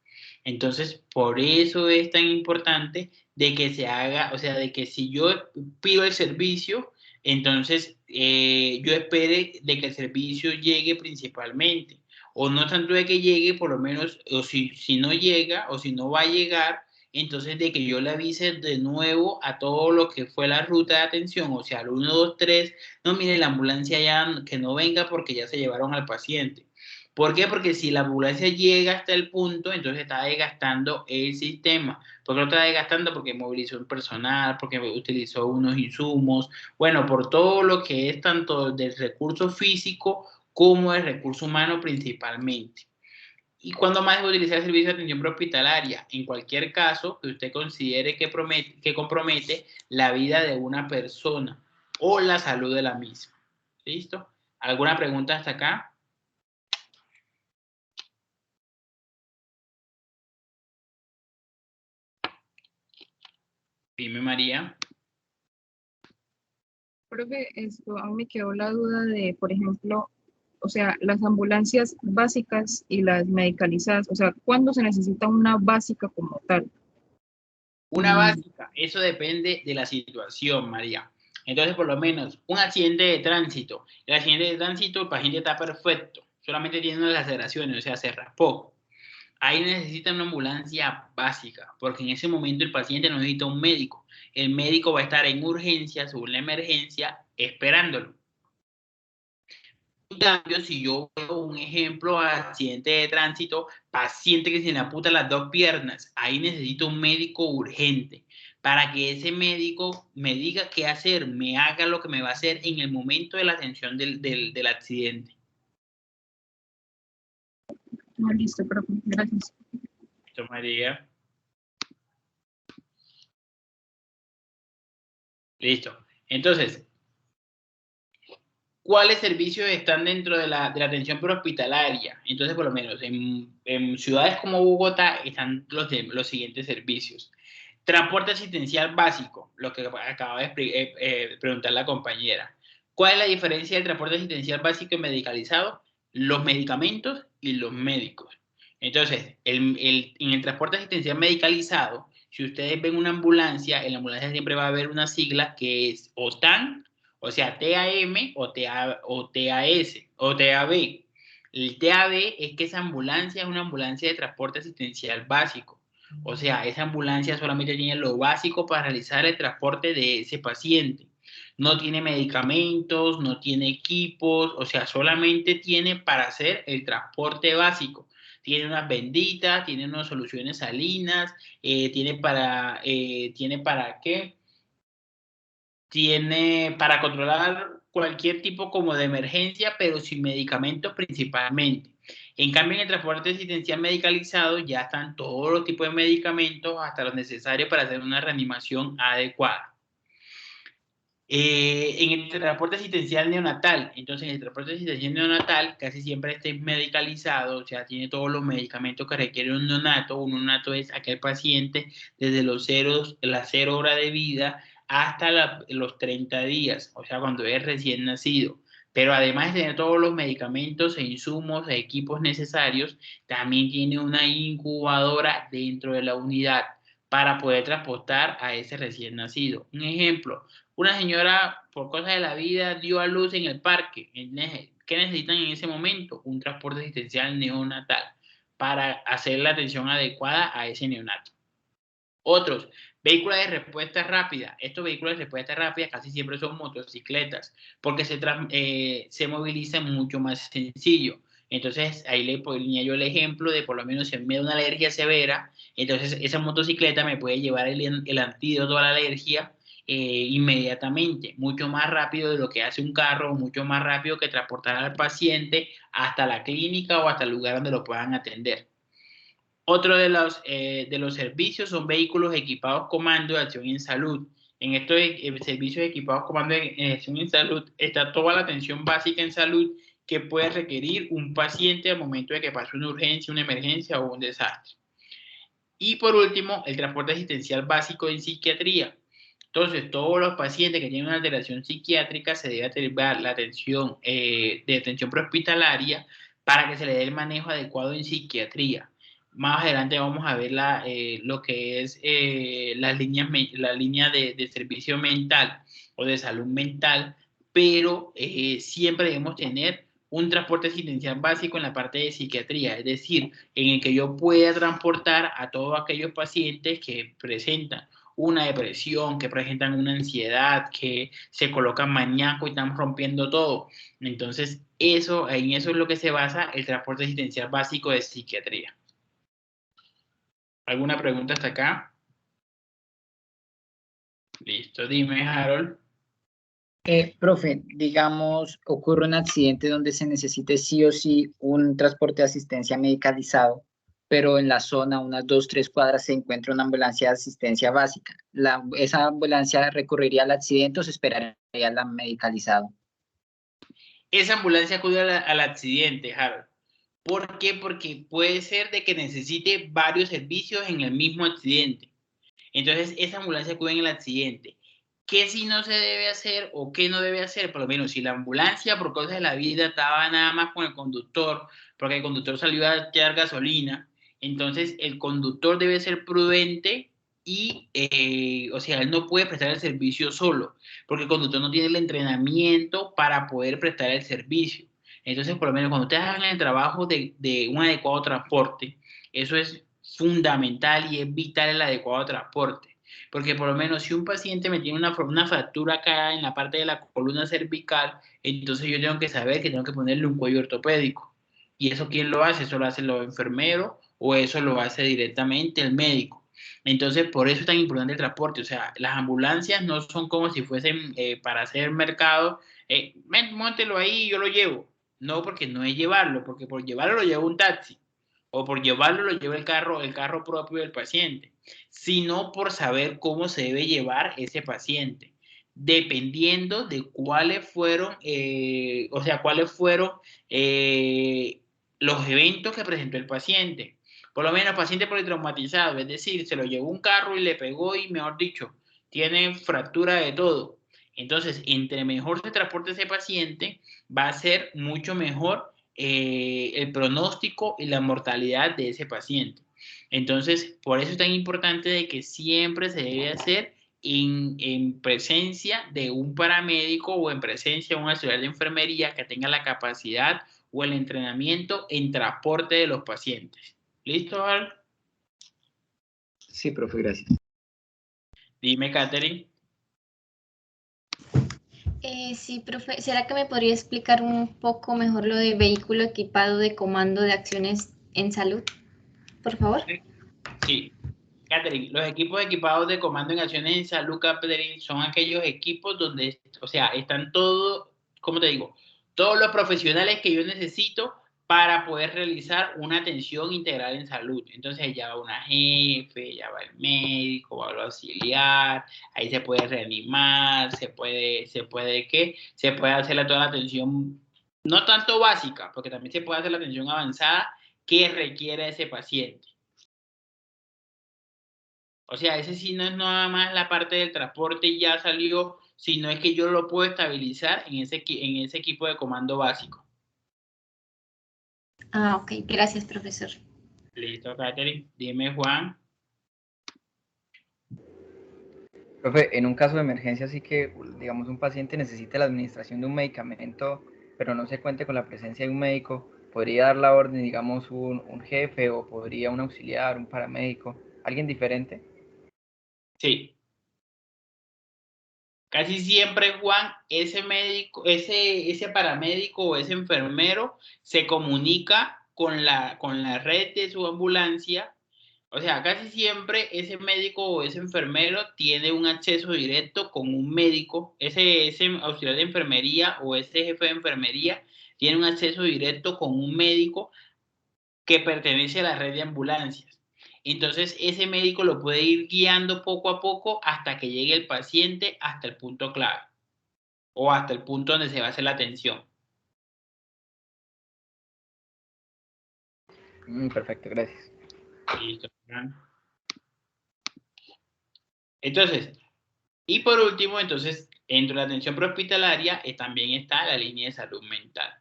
Entonces, por eso es tan importante de que se haga, o sea, de que si yo pido el servicio, entonces yo espere de que el servicio llegue principalmente, o no tanto de que llegue, por lo menos, o si no llega, o si no va a llegar, entonces de que yo le avise de nuevo a todo lo que fue la ruta de atención, o sea, al 1, 2, 3, no, mire, la ambulancia ya que no venga porque ya se llevaron al paciente. ¿Por qué? Porque si la ambulancia llega hasta el punto, entonces está desgastando el sistema. ¿Por qué lo está desgastando? Porque movilizó un personal, porque utilizó unos insumos, bueno, por todo lo que es tanto del recurso físico como del recurso humano principalmente. ¿Y cuándo más debe utilizar el servicio de atención prehospitalaria? En cualquier caso que usted considere que compromete la vida de una persona o la salud de la misma. ¿Listo? ¿Alguna pregunta hasta acá? Dime, María. Profe, a mí me quedó la duda de, por ejemplo, o sea, las ambulancias básicas y las medicalizadas, o sea, ¿cuándo se necesita una básica como tal? Una básica, eso depende de la situación, María. Entonces, por lo menos, un accidente de tránsito. El accidente de tránsito, el paciente está perfecto, solamente tiene unas laceraciones, o sea, se raspó. Ahí necesita una ambulancia básica, porque en ese momento el paciente no necesita un médico. El médico va a estar en urgencia, según la emergencia, esperándolo. En cambio, si yo veo un ejemplo, accidente de tránsito, paciente que se le amputa las 2 piernas, ahí necesito un médico urgente para que ese médico me diga qué hacer, me haga lo que me va a hacer en el momento de la atención del accidente. Listo, profe, gracias. Listo, María. Listo. Entonces, ¿cuáles servicios están dentro de la atención prehospitalaria? Entonces, por lo menos en ciudades como Bogotá están los siguientes servicios. Transporte asistencial básico, lo que acaba de preguntar la compañera. ¿Cuál es la diferencia del transporte asistencial básico y medicalizado? Los medicamentos y los médicos. Entonces, en el transporte asistencial medicalizado, si ustedes ven una ambulancia, en la ambulancia siempre va a haber una sigla que es OTAN, o sea, TAM o TAS o TAB. El TAB es que esa ambulancia es una ambulancia de transporte asistencial básico. O sea, esa ambulancia solamente tiene lo básico para realizar el transporte de ese paciente. No tiene medicamentos, no tiene equipos, o sea, solamente tiene para hacer el transporte básico. Tiene unas benditas, tiene unas soluciones salinas, tiene para ¿qué? Tiene para controlar cualquier tipo como de emergencia, pero sin medicamentos principalmente. En cambio, en el transporte asistencial medicalizado ya están todos los tipos de medicamentos, hasta los necesarios para hacer una reanimación adecuada. En el transporte asistencial neonatal, entonces en el transporte asistencial neonatal casi siempre está medicalizado, o sea, tiene todos los medicamentos que requiere un neonato. Un neonato es aquel paciente desde las 0 horas de vida hasta los 30 días, o sea, cuando es recién nacido. Pero además de tener todos los medicamentos e insumos e equipos necesarios, también tiene una incubadora dentro de la unidad para poder transportar a ese recién nacido. Un ejemplo, una señora, por cosas de la vida, dio a luz en el parque. ¿Qué necesitan en ese momento? Un transporte asistencial neonatal para hacer la atención adecuada a ese neonato. Otros, vehículos de respuesta rápida. Estos vehículos de respuesta rápida casi siempre son motocicletas porque se movilizan mucho más sencillo. Entonces, ahí le ponía yo el ejemplo de por lo menos si me da una alergia severa, entonces esa motocicleta me puede llevar el antídoto a la alergia inmediatamente, mucho más rápido de lo que hace un carro, mucho más rápido que transportar al paciente hasta la clínica o hasta el lugar donde lo puedan atender. Otro de los servicios son vehículos equipados comando de acción en salud. En estos servicios equipados comando de acción en salud está toda la atención básica en salud que puede requerir un paciente al momento de que pase una urgencia, una emergencia o un desastre. Y por último, el transporte asistencial básico en psiquiatría. Entonces, todos los pacientes que tienen una alteración psiquiátrica se debe atender la atención de atención prehospitalaria para que se le dé el manejo adecuado en psiquiatría. Más adelante vamos a ver lo que es la línea de servicio mental o de salud mental, pero siempre debemos tener un transporte asistencial básico en la parte de psiquiatría, es decir, en el que yo pueda transportar a todos aquellos pacientes que presentan una depresión, que presentan una ansiedad, que se colocan maníacos y están rompiendo todo. Entonces, en eso es lo que se basa el transporte asistencial básico de psiquiatría. ¿Alguna pregunta hasta acá? Listo, dime, Harold. Profe, digamos, ocurre un accidente donde se necesite sí o sí un transporte de asistencia medicalizado, pero en la zona, unas 2, 3 cuadras, se encuentra una ambulancia de asistencia básica. ¿Esa ambulancia recurriría al accidente o se esperaría al medicalizado? Esa ambulancia acude al accidente, Harold. ¿Por qué? Porque puede ser de que necesite varios servicios en el mismo accidente. Entonces, esa ambulancia acude en el accidente. ¿Qué sí no se debe hacer o qué no debe hacer? Por lo menos, si la ambulancia, por cosas de la vida, estaba nada más con el conductor, porque el conductor salió a echar gasolina, entonces el conductor debe ser prudente y, o sea, él no puede prestar el servicio solo, porque el conductor no tiene el entrenamiento para poder prestar el servicio. Entonces, por lo menos, cuando ustedes hagan el trabajo de un adecuado transporte, eso es fundamental y es vital el adecuado transporte. Porque por lo menos si un paciente me tiene una fractura acá en la parte de la columna cervical, entonces yo tengo que saber que tengo que ponerle un cuello ortopédico. ¿Y eso quién lo hace? ¿Eso lo hace los enfermeros o eso lo hace directamente el médico? Entonces, por eso es tan importante el transporte. O sea, las ambulancias no son como si fuesen para hacer mercado. Móntelo ahí y yo lo llevo. No, porque no es llevarlo, porque por llevarlo lo lleva un taxi o por llevarlo lo lleva el carro propio del paciente, sino por saber cómo se debe llevar ese paciente, dependiendo de cuáles fueron los eventos que presentó el paciente. Por lo menos paciente politraumatizado, es decir, se lo llevó un carro y le pegó y, mejor dicho, tiene fractura de todo. Entonces, entre mejor se transporte ese paciente, va a ser mucho mejor el pronóstico y la mortalidad de ese paciente. Entonces, por eso es tan importante de que siempre se debe hacer en presencia de un paramédico o en presencia de un auxiliar de enfermería que tenga la capacidad o el entrenamiento en transporte de los pacientes. ¿Listo, Al? Sí, profe, gracias. Dime, Catherine. Sí, profe, ¿será que me podría explicar un poco mejor lo de vehículo equipado de comando de acciones en salud? Por favor. Sí. Catherine, los equipos equipados de comando en acciones en salud, Catherine, son aquellos equipos donde, o sea, están todos, ¿cómo te digo? Todos los profesionales que yo necesito para poder realizar una atención integral en salud. Entonces ya va una jefe, ya va el médico, va el auxiliar, ahí se puede reanimar, se puede hacer toda la atención, no tanto básica, porque también se puede hacer la atención avanzada que requiere ese paciente. O sea, ese sí no es nada más la parte del transporte y ya salió, sino es que yo lo puedo estabilizar en ese equipo de comando básico. Ah, ok. Gracias, profesor. Listo, Catherine. Dime, Juan. Profe, en un caso de emergencia, sí que, digamos, un paciente necesita la administración de un medicamento, pero no se cuente con la presencia de un médico, ¿podría dar la orden, digamos, un jefe o podría un auxiliar, un paramédico, alguien diferente? Sí. Casi siempre, Juan, ese médico, ese paramédico o ese enfermero se comunica con la red de su ambulancia. O sea, casi siempre ese médico o ese enfermero tiene un acceso directo con un médico. Ese auxiliar de enfermería o ese jefe de enfermería tiene un acceso directo con un médico que pertenece a la red de ambulancias. Entonces, ese médico lo puede ir guiando poco a poco hasta que llegue el paciente hasta el punto clave o hasta el punto donde se va a hacer la atención. Perfecto, gracias. Listo. Entonces, y por último, entonces, dentro de la atención prehospitalaria también está la línea de salud mental.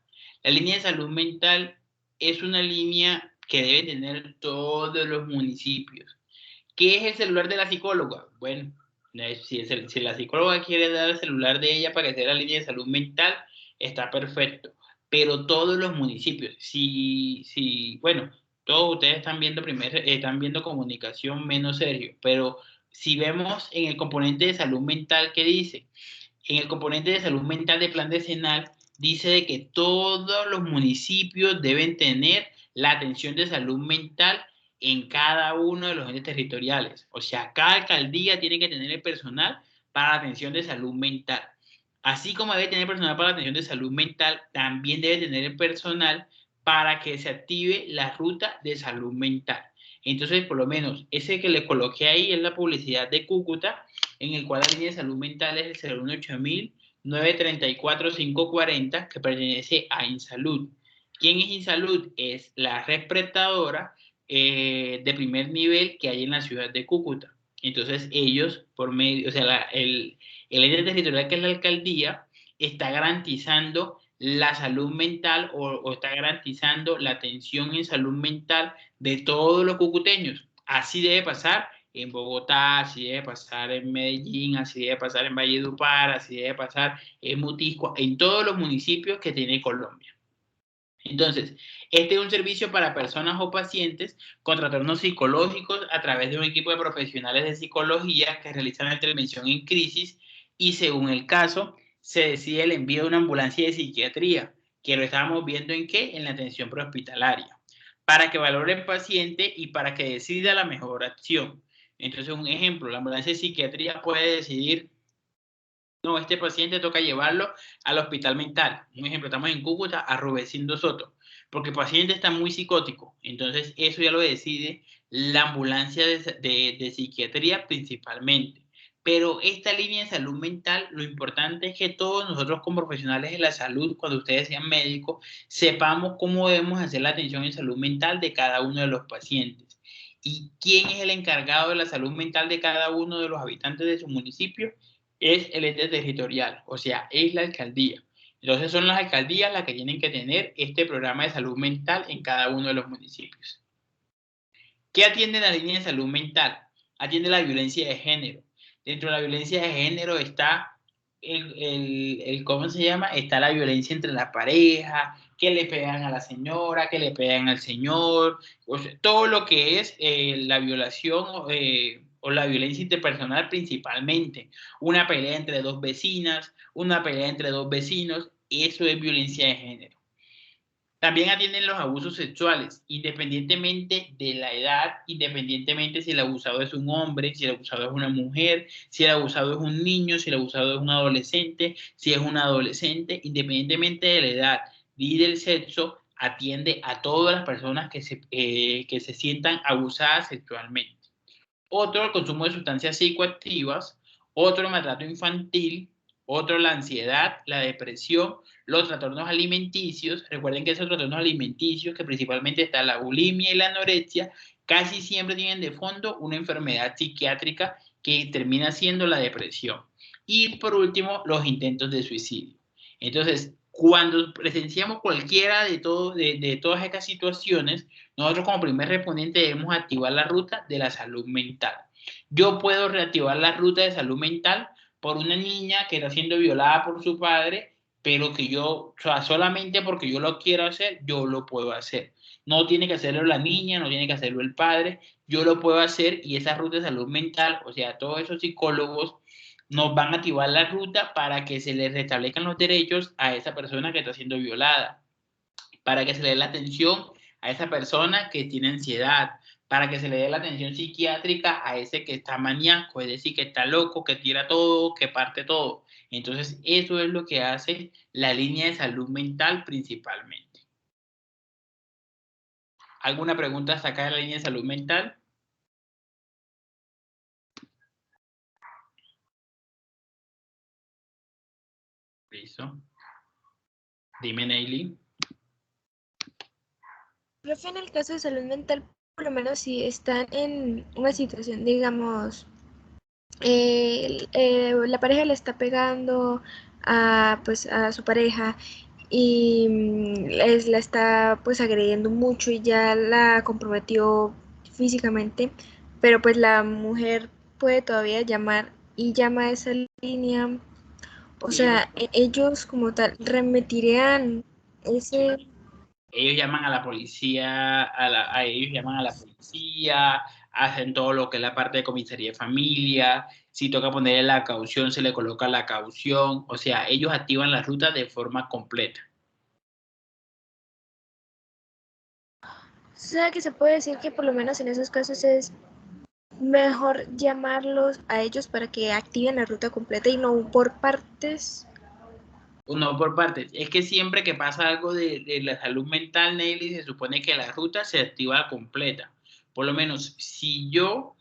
La línea de salud mental es una línea que deben tener todos los municipios. ¿Qué es el celular de la psicóloga? Bueno, si la psicóloga quiere dar el celular de ella para que sea la línea de salud mental, está perfecto. Pero todos los municipios, bueno, todos ustedes están viendo comunicación menos serio, pero si vemos en el componente de salud mental, ¿qué dice? En el componente de salud mental de plan decenal, dice de que todos los municipios deben tener la atención de salud mental en cada uno de los entes territoriales. O sea, cada alcaldía tiene que tener el personal para la atención de salud mental. Así como debe tener personal para la atención de salud mental, también debe tener el personal para que se active la ruta de salud mental. Entonces, por lo menos, ese que les coloqué ahí es la publicidad de Cúcuta, en el cual la línea de salud mental es el 018-934-540, que pertenece a InSalud. ¿Quién es InSalud? Es la red prestadora de primer nivel que hay en la ciudad de Cúcuta. Entonces ellos, por medio, o sea, el ente territorial que es la alcaldía, está garantizando la salud mental o está garantizando la atención en salud mental de todos los cucuteños. Así debe pasar en Bogotá, así debe pasar en Medellín, así debe pasar en Valledupar, así debe pasar en Mutisco, en todos los municipios que tiene Colombia. Entonces, este es un servicio para personas o pacientes con trastornos psicológicos a través de un equipo de profesionales de psicología que realizan la intervención en crisis y, según el caso, se decide el envío de una ambulancia de psiquiatría, que lo estábamos viendo en qué, en la atención prehospitalaria, para que valore el paciente y para que decida la mejor acción. Entonces, un ejemplo, la ambulancia de psiquiatría puede decidir, no, este paciente toca llevarlo al hospital mental. Un ejemplo, estamos en Cúcuta, a Rubecindo Soto, porque el paciente está muy psicótico. Entonces, eso ya lo decide la ambulancia de psiquiatría principalmente. Pero esta línea de salud mental, lo importante es que todos nosotros como profesionales de la salud, cuando ustedes sean médicos, sepamos cómo debemos hacer la atención en salud mental de cada uno de los pacientes. ¿Y quién es el encargado de la salud mental de cada uno de los habitantes de su municipio? Es el ente territorial, o sea, es la alcaldía. Entonces son las alcaldías las que tienen que tener este programa de salud mental en cada uno de los municipios. ¿Qué atiende la línea de salud mental? Atiende la violencia de género. Dentro de la violencia de género está ¿cómo se llama? Está la violencia entre la pareja, que le pegan a la señora, que le pegan al señor, o sea, todo lo que es la violación o la violencia interpersonal principalmente. Una pelea entre dos vecinas, una pelea entre dos vecinos, eso es violencia de género. También atienden los abusos sexuales, independientemente de la edad, independientemente si el abusado es un hombre, si el abusado es una mujer, si el abusado es un niño, si el abusado es un adolescente, si es una adolescente, independientemente de la edad y del sexo, atiende a todas las personas que se sientan abusadas sexualmente. Otro, el consumo de sustancias psicoactivas, otro, el maltrato infantil, otro, la ansiedad, la depresión, los trastornos alimenticios. Recuerden que esos trastornos alimenticios, que principalmente está la bulimia y la anorexia, casi siempre tienen de fondo una enfermedad psiquiátrica que termina siendo la depresión. Y por último, los intentos de suicidio. Entonces, cuando presenciamos cualquiera de todas estas situaciones, nosotros como primer respondiente debemos activar la ruta de la salud mental. Yo puedo reactivar la ruta de salud mental por una niña que está siendo violada por su padre, pero que yo, o sea, solamente porque yo lo quiero hacer, yo lo puedo hacer. No tiene que hacerlo la niña, no tiene que hacerlo el padre, yo lo puedo hacer y esa ruta de salud mental, o sea, todos esos psicólogos nos van a activar la ruta para que se le restablezcan los derechos a esa persona que está siendo violada, para que se le dé la atención a esa persona que tiene ansiedad, para que se le dé la atención psiquiátrica a ese que está maníaco, es decir, que está loco, que tira todo, que parte todo. Entonces, eso es lo que hace la línea de salud mental principalmente. ¿Alguna pregunta hasta acá de la línea de salud mental? Listo. Dime, Neily. Profe, en el caso de salud mental, por lo menos si están en una situación, digamos, la pareja le está pegando pues, a su pareja y la está pues agrediendo mucho y ya la comprometió físicamente, pero pues la mujer puede todavía llamar y llama a esa línea, o sea, ellos como tal remitirían ese... Ellos llaman a la policía, ellos llaman a la policía, hacen todo lo que es la parte de comisaría de familia, si toca ponerle la caución, se le coloca la caución, o sea, ellos activan la ruta de forma completa. O sea, que se puede decir que por lo menos en esos casos es mejor llamarlos a ellos para que activen la ruta completa y no por partes. No por partes. Es que siempre que pasa algo de la salud mental, Nelly, se supone que la ruta se activa completa. Por lo menos, si yo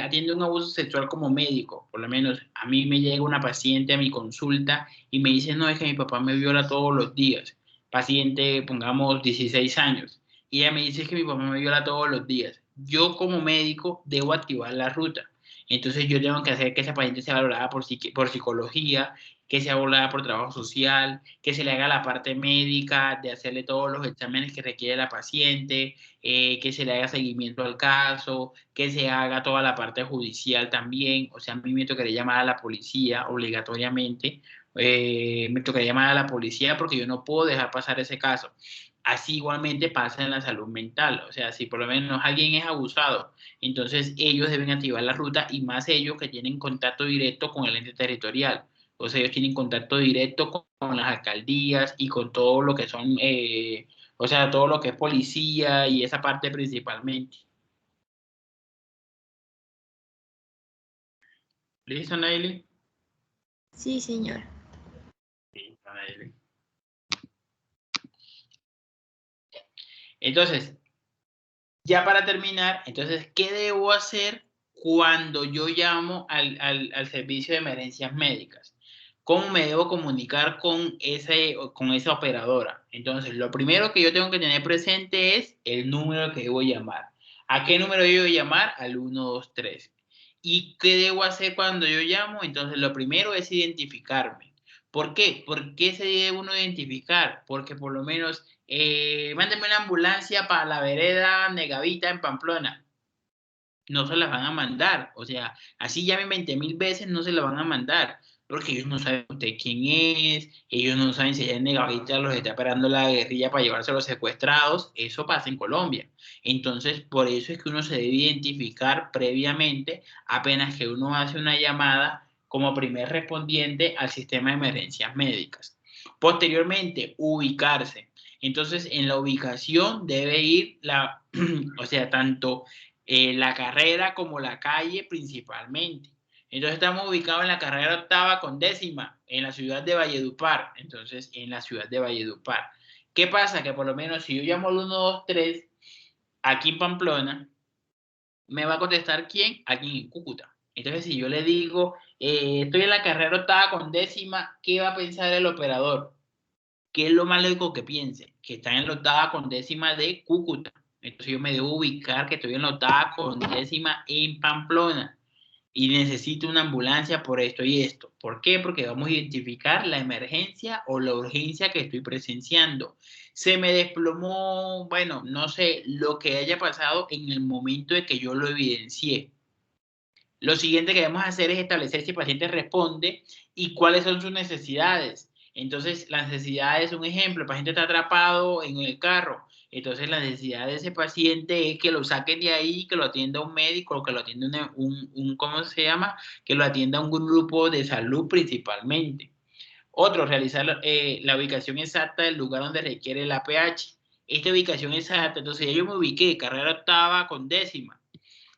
atiendo un abuso sexual como médico, por lo menos a mí me llega una paciente a mi consulta y me dice, no, es que mi papá me viola todos los días. Paciente, pongamos 16 años. Y ella me dice que mi papá me viola todos los días. Yo como médico debo activar la ruta. Entonces yo tengo que hacer que esa paciente sea valorada por psicología, que sea abordada por trabajo social, que se le haga la parte médica, de hacerle todos los exámenes que requiere la paciente, que se le haga seguimiento al caso, que se haga toda la parte judicial también. O sea, a mí me tocaría llamar a la policía obligatoriamente, me tocaría llamar a la policía porque yo no puedo dejar pasar ese caso. Así igualmente pasa en la salud mental. O sea, si por lo menos alguien es abusado, entonces ellos deben activar la ruta, y más ellos que tienen contacto directo con el ente territorial. O sea, ellos tienen contacto directo con las alcaldías y con todo lo que son, o sea, todo lo que es policía y esa parte principalmente. ¿Listo, Naili? Sí, señor. Listo, Naili. Entonces, ya para terminar, entonces, ¿qué debo hacer cuando yo llamo al servicio de emergencias médicas? ¿Cómo me debo comunicar con esa operadora? Entonces, lo primero que yo tengo que tener presente es el número que debo llamar. ¿A qué número debo llamar? Al 123. ¿Y qué debo hacer cuando yo llamo? Entonces, lo primero es identificarme. ¿Por qué? ¿Por qué se debe uno identificar? Porque por lo menos, mándenme una ambulancia para la vereda Negavita en Pamplona. No se las van a mandar. O sea, así llamen 20.000 veces, no se la van a mandar. Porque ellos no saben usted quién es, ellos no saben si allá en Negavita los está esperando la guerrilla para llevarse a los secuestrados. Eso pasa en Colombia. Entonces, por eso es que uno se debe identificar previamente, apenas que uno hace una llamada como primer respondiente al sistema de emergencias médicas. Posteriormente, ubicarse. Entonces, en la ubicación debe ir o sea, tanto la carrera como la calle principalmente. Entonces estamos ubicados en la carrera 8ª con 10ª, en la ciudad de Valledupar. Entonces, en la ciudad de Valledupar. ¿Qué pasa? Que por lo menos si yo llamo al 123 aquí en Pamplona, me va a contestar ¿quién? Aquí en Cúcuta. Entonces, si yo le digo, estoy en la carrera 8ª con 10ª, ¿qué va a pensar el operador? ¿Qué es lo más lógico que piense? Que está en la 8ª con 10ª de Cúcuta. Entonces yo me debo ubicar que estoy en la 8ª con 10ª en Pamplona y necesito una ambulancia por esto y esto. ¿Por qué? Porque vamos a identificar la emergencia o la urgencia que estoy presenciando. Se me desplomó, bueno, no sé, lo que haya pasado en el momento de que yo lo evidencié. Lo siguiente que debemos hacer es establecer si el paciente responde y cuáles son sus necesidades. Entonces, las necesidades, un ejemplo, el paciente está atrapado en el carro. Entonces, la necesidad de ese paciente es que lo saquen de ahí, que lo atienda un médico, que lo atienda ¿cómo se llama? Que lo atienda un grupo de salud principalmente. Otro, realizar la ubicación exacta del lugar donde requiere el APH. Esta ubicación exacta, entonces ya yo me ubiqué, carrera 8ª con 10ª.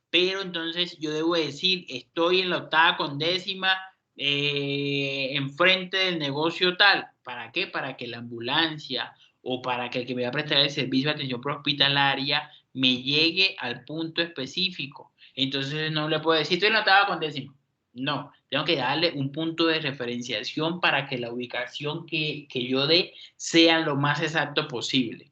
Pero entonces yo debo decir, estoy en la 8ª con 10ª, enfrente del negocio tal. ¿Para qué? Para que la ambulancia o para que el que me va a prestar el servicio de atención prehospitalaria me llegue al punto específico. Entonces no le puedo decir, estoy en la 8ª con 10ª. No, tengo que darle un punto de referenciación para que la ubicación que yo dé sea lo más exacto posible.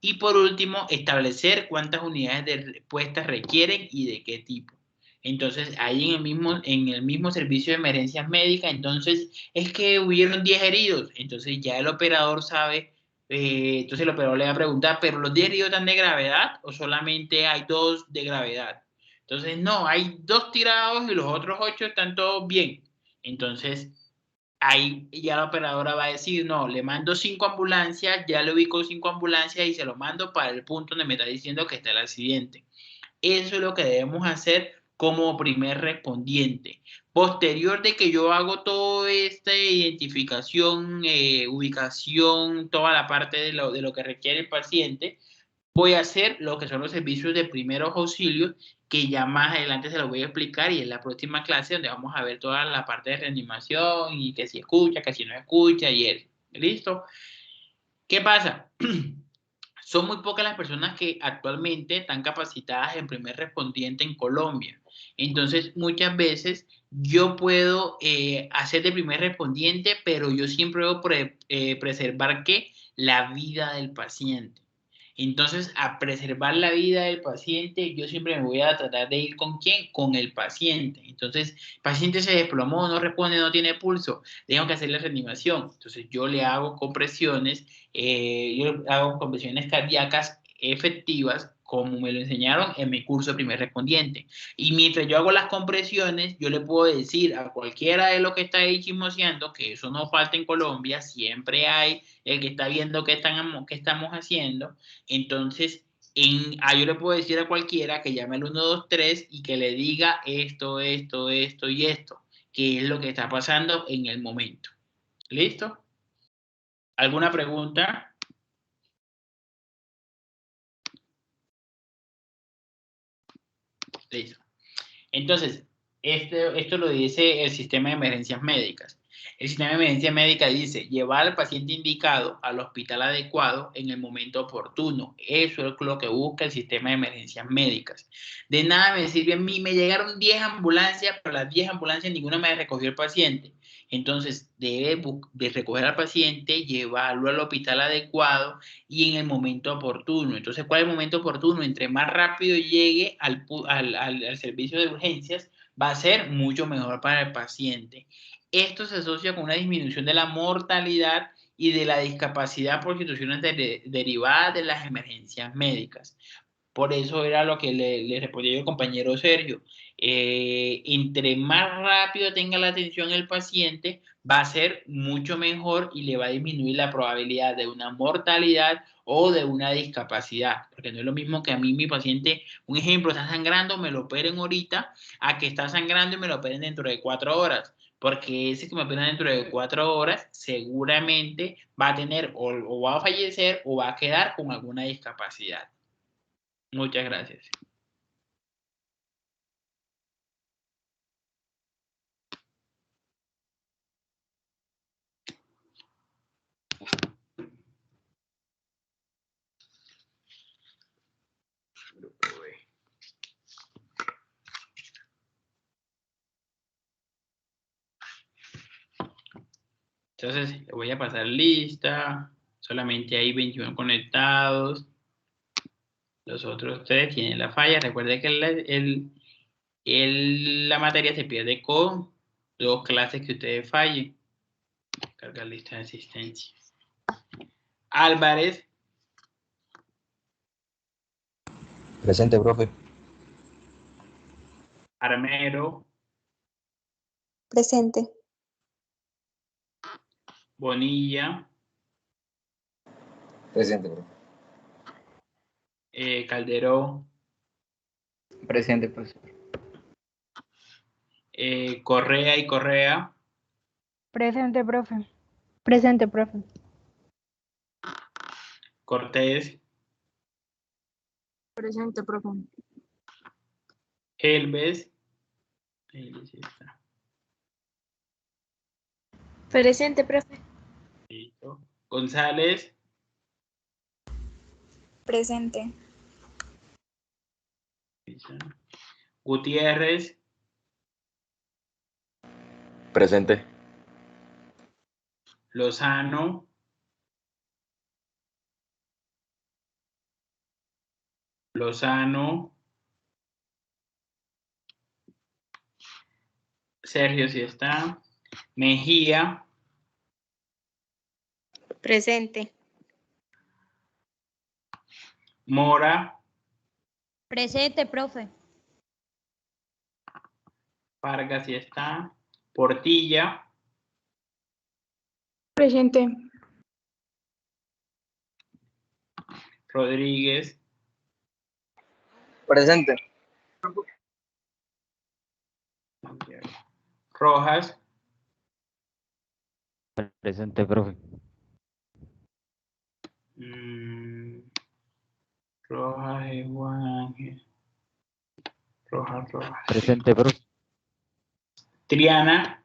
Y por último, establecer cuántas unidades de respuesta requieren y de qué tipo. Entonces, ahí en el mismo servicio de emergencias médicas, entonces, es que hubieron 10 heridos. Entonces, ya el operador sabe, entonces el operador le va a preguntar, ¿pero los 10 heridos están de gravedad o solamente hay 2 de gravedad? Entonces, no, hay 2 tirados y los otros 8 están todos bien. Entonces, ahí ya la operadora va a decir, no, le mando 5 ambulancias, ya le ubico 5 ambulancias y se lo mando para el punto donde me está diciendo que está el accidente. Eso es lo que debemos hacer como primer respondiente. Posterior de que yo hago toda esta identificación, ubicación, toda la parte de lo que requiere el paciente, voy a hacer lo que son los servicios de primeros auxilios, que ya más adelante se los voy a explicar y en la próxima clase donde vamos a ver toda la parte de reanimación y que si escucha, que si no escucha y eso. ¿Listo? ¿Qué pasa? Son muy pocas las personas que actualmente están capacitadas en primer respondiente en Colombia. Entonces, muchas veces yo puedo hacer de primer respondiente, pero yo siempre debo preservar ¿qué? La vida del paciente. Entonces, a preservar la vida del paciente, yo siempre me voy a tratar de ir ¿con quién? Con el paciente. Entonces, el paciente se desplomó, no responde, no tiene pulso, tengo que hacerle reanimación. Entonces, yo le hago compresiones cardíacas efectivas como me lo enseñaron en mi curso primer respondiente. Y mientras yo hago las compresiones, yo le puedo decir a cualquiera de los que está ahí chismoseando, que eso no falta en Colombia, siempre hay el que está viendo qué estamos haciendo. Entonces, yo le puedo decir a cualquiera que llame al 123 y que le diga esto y esto, que es lo que está pasando en el momento. ¿Listo? ¿Alguna pregunta? Listo. Entonces, esto lo dice el sistema de emergencias médicas. El sistema de emergencias médicas dice llevar al paciente indicado al hospital adecuado en el momento oportuno. Eso es lo que busca el sistema de emergencias médicas. De nada me sirve a mí, me llegaron 10 ambulancias, pero las 10 ambulancias ninguna me recogió el paciente. Entonces, debe de recoger al paciente, llevarlo al hospital adecuado y en el momento oportuno. Entonces, ¿cuál es el momento oportuno? Entre más rápido llegue al servicio de urgencias, va a ser mucho mejor para el paciente. Esto se asocia con una disminución de la mortalidad y de la discapacidad por situaciones derivadas de las emergencias médicas. Por eso era lo que le respondía el compañero Sergio. Entre más rápido tenga la atención el paciente, va a ser mucho mejor y le va a disminuir la probabilidad de una mortalidad o de una discapacidad. Porque no es lo mismo que a mí mi paciente, un ejemplo, está sangrando, me lo operen ahorita, a que está sangrando y me lo operen dentro de 4 horas. Porque ese que me opera dentro de 4 horas seguramente va a tener o va a fallecer o va a quedar con alguna discapacidad. Muchas gracias. Entonces, voy a pasar lista. Solamente hay 21 conectados. Los otros 3 tienen la falla. Recuerden que la materia se pierde con 2 clases que ustedes fallen. Cargar lista de asistencia. Álvarez. Presente, profe. Armero. Presente. Bonilla. Presente, profe. Calderón. Presente, profesor. Correa y Correa. Presente, profe. Presente, profe. Cortés. Presente, profe. Helves. Presente, profe. Listo. González. Presente. Gutiérrez. Presente. Lozano. Sergio, sí está. Mejía. Presente. Mora. Presente, profe. Vargas, sí está. Portilla. Presente. Rodríguez. Presente. Rojas. Presente, profe. Rojas y Juan Ángel. Rojas. Presente, profe. Triana.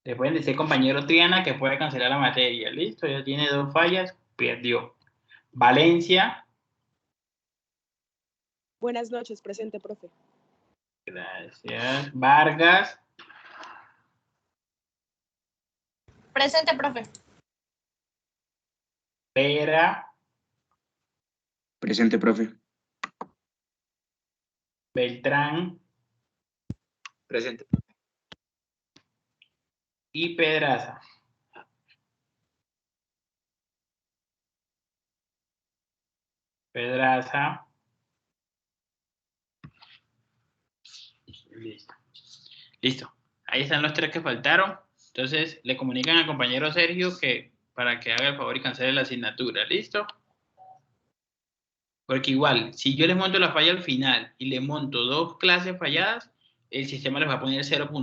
Le pueden decir compañero Triana que puede cancelar la materia. Listo, ya tiene 2 fallas, perdió. Valencia. Buenas noches, presente, profe. Gracias. Vargas. Presente, profe. Pera. Presente, profe. Beltrán. Presente. Y Pedraza. Pedraza. Listo. Listo. Ahí están los 3 que faltaron. Entonces, le comunican al compañero Sergio que para que haga el favor y cancele la asignatura. ¿Listo? Porque igual, si yo les monto la falla al final y le monto 2 clases falladas, el sistema les va a poner 0.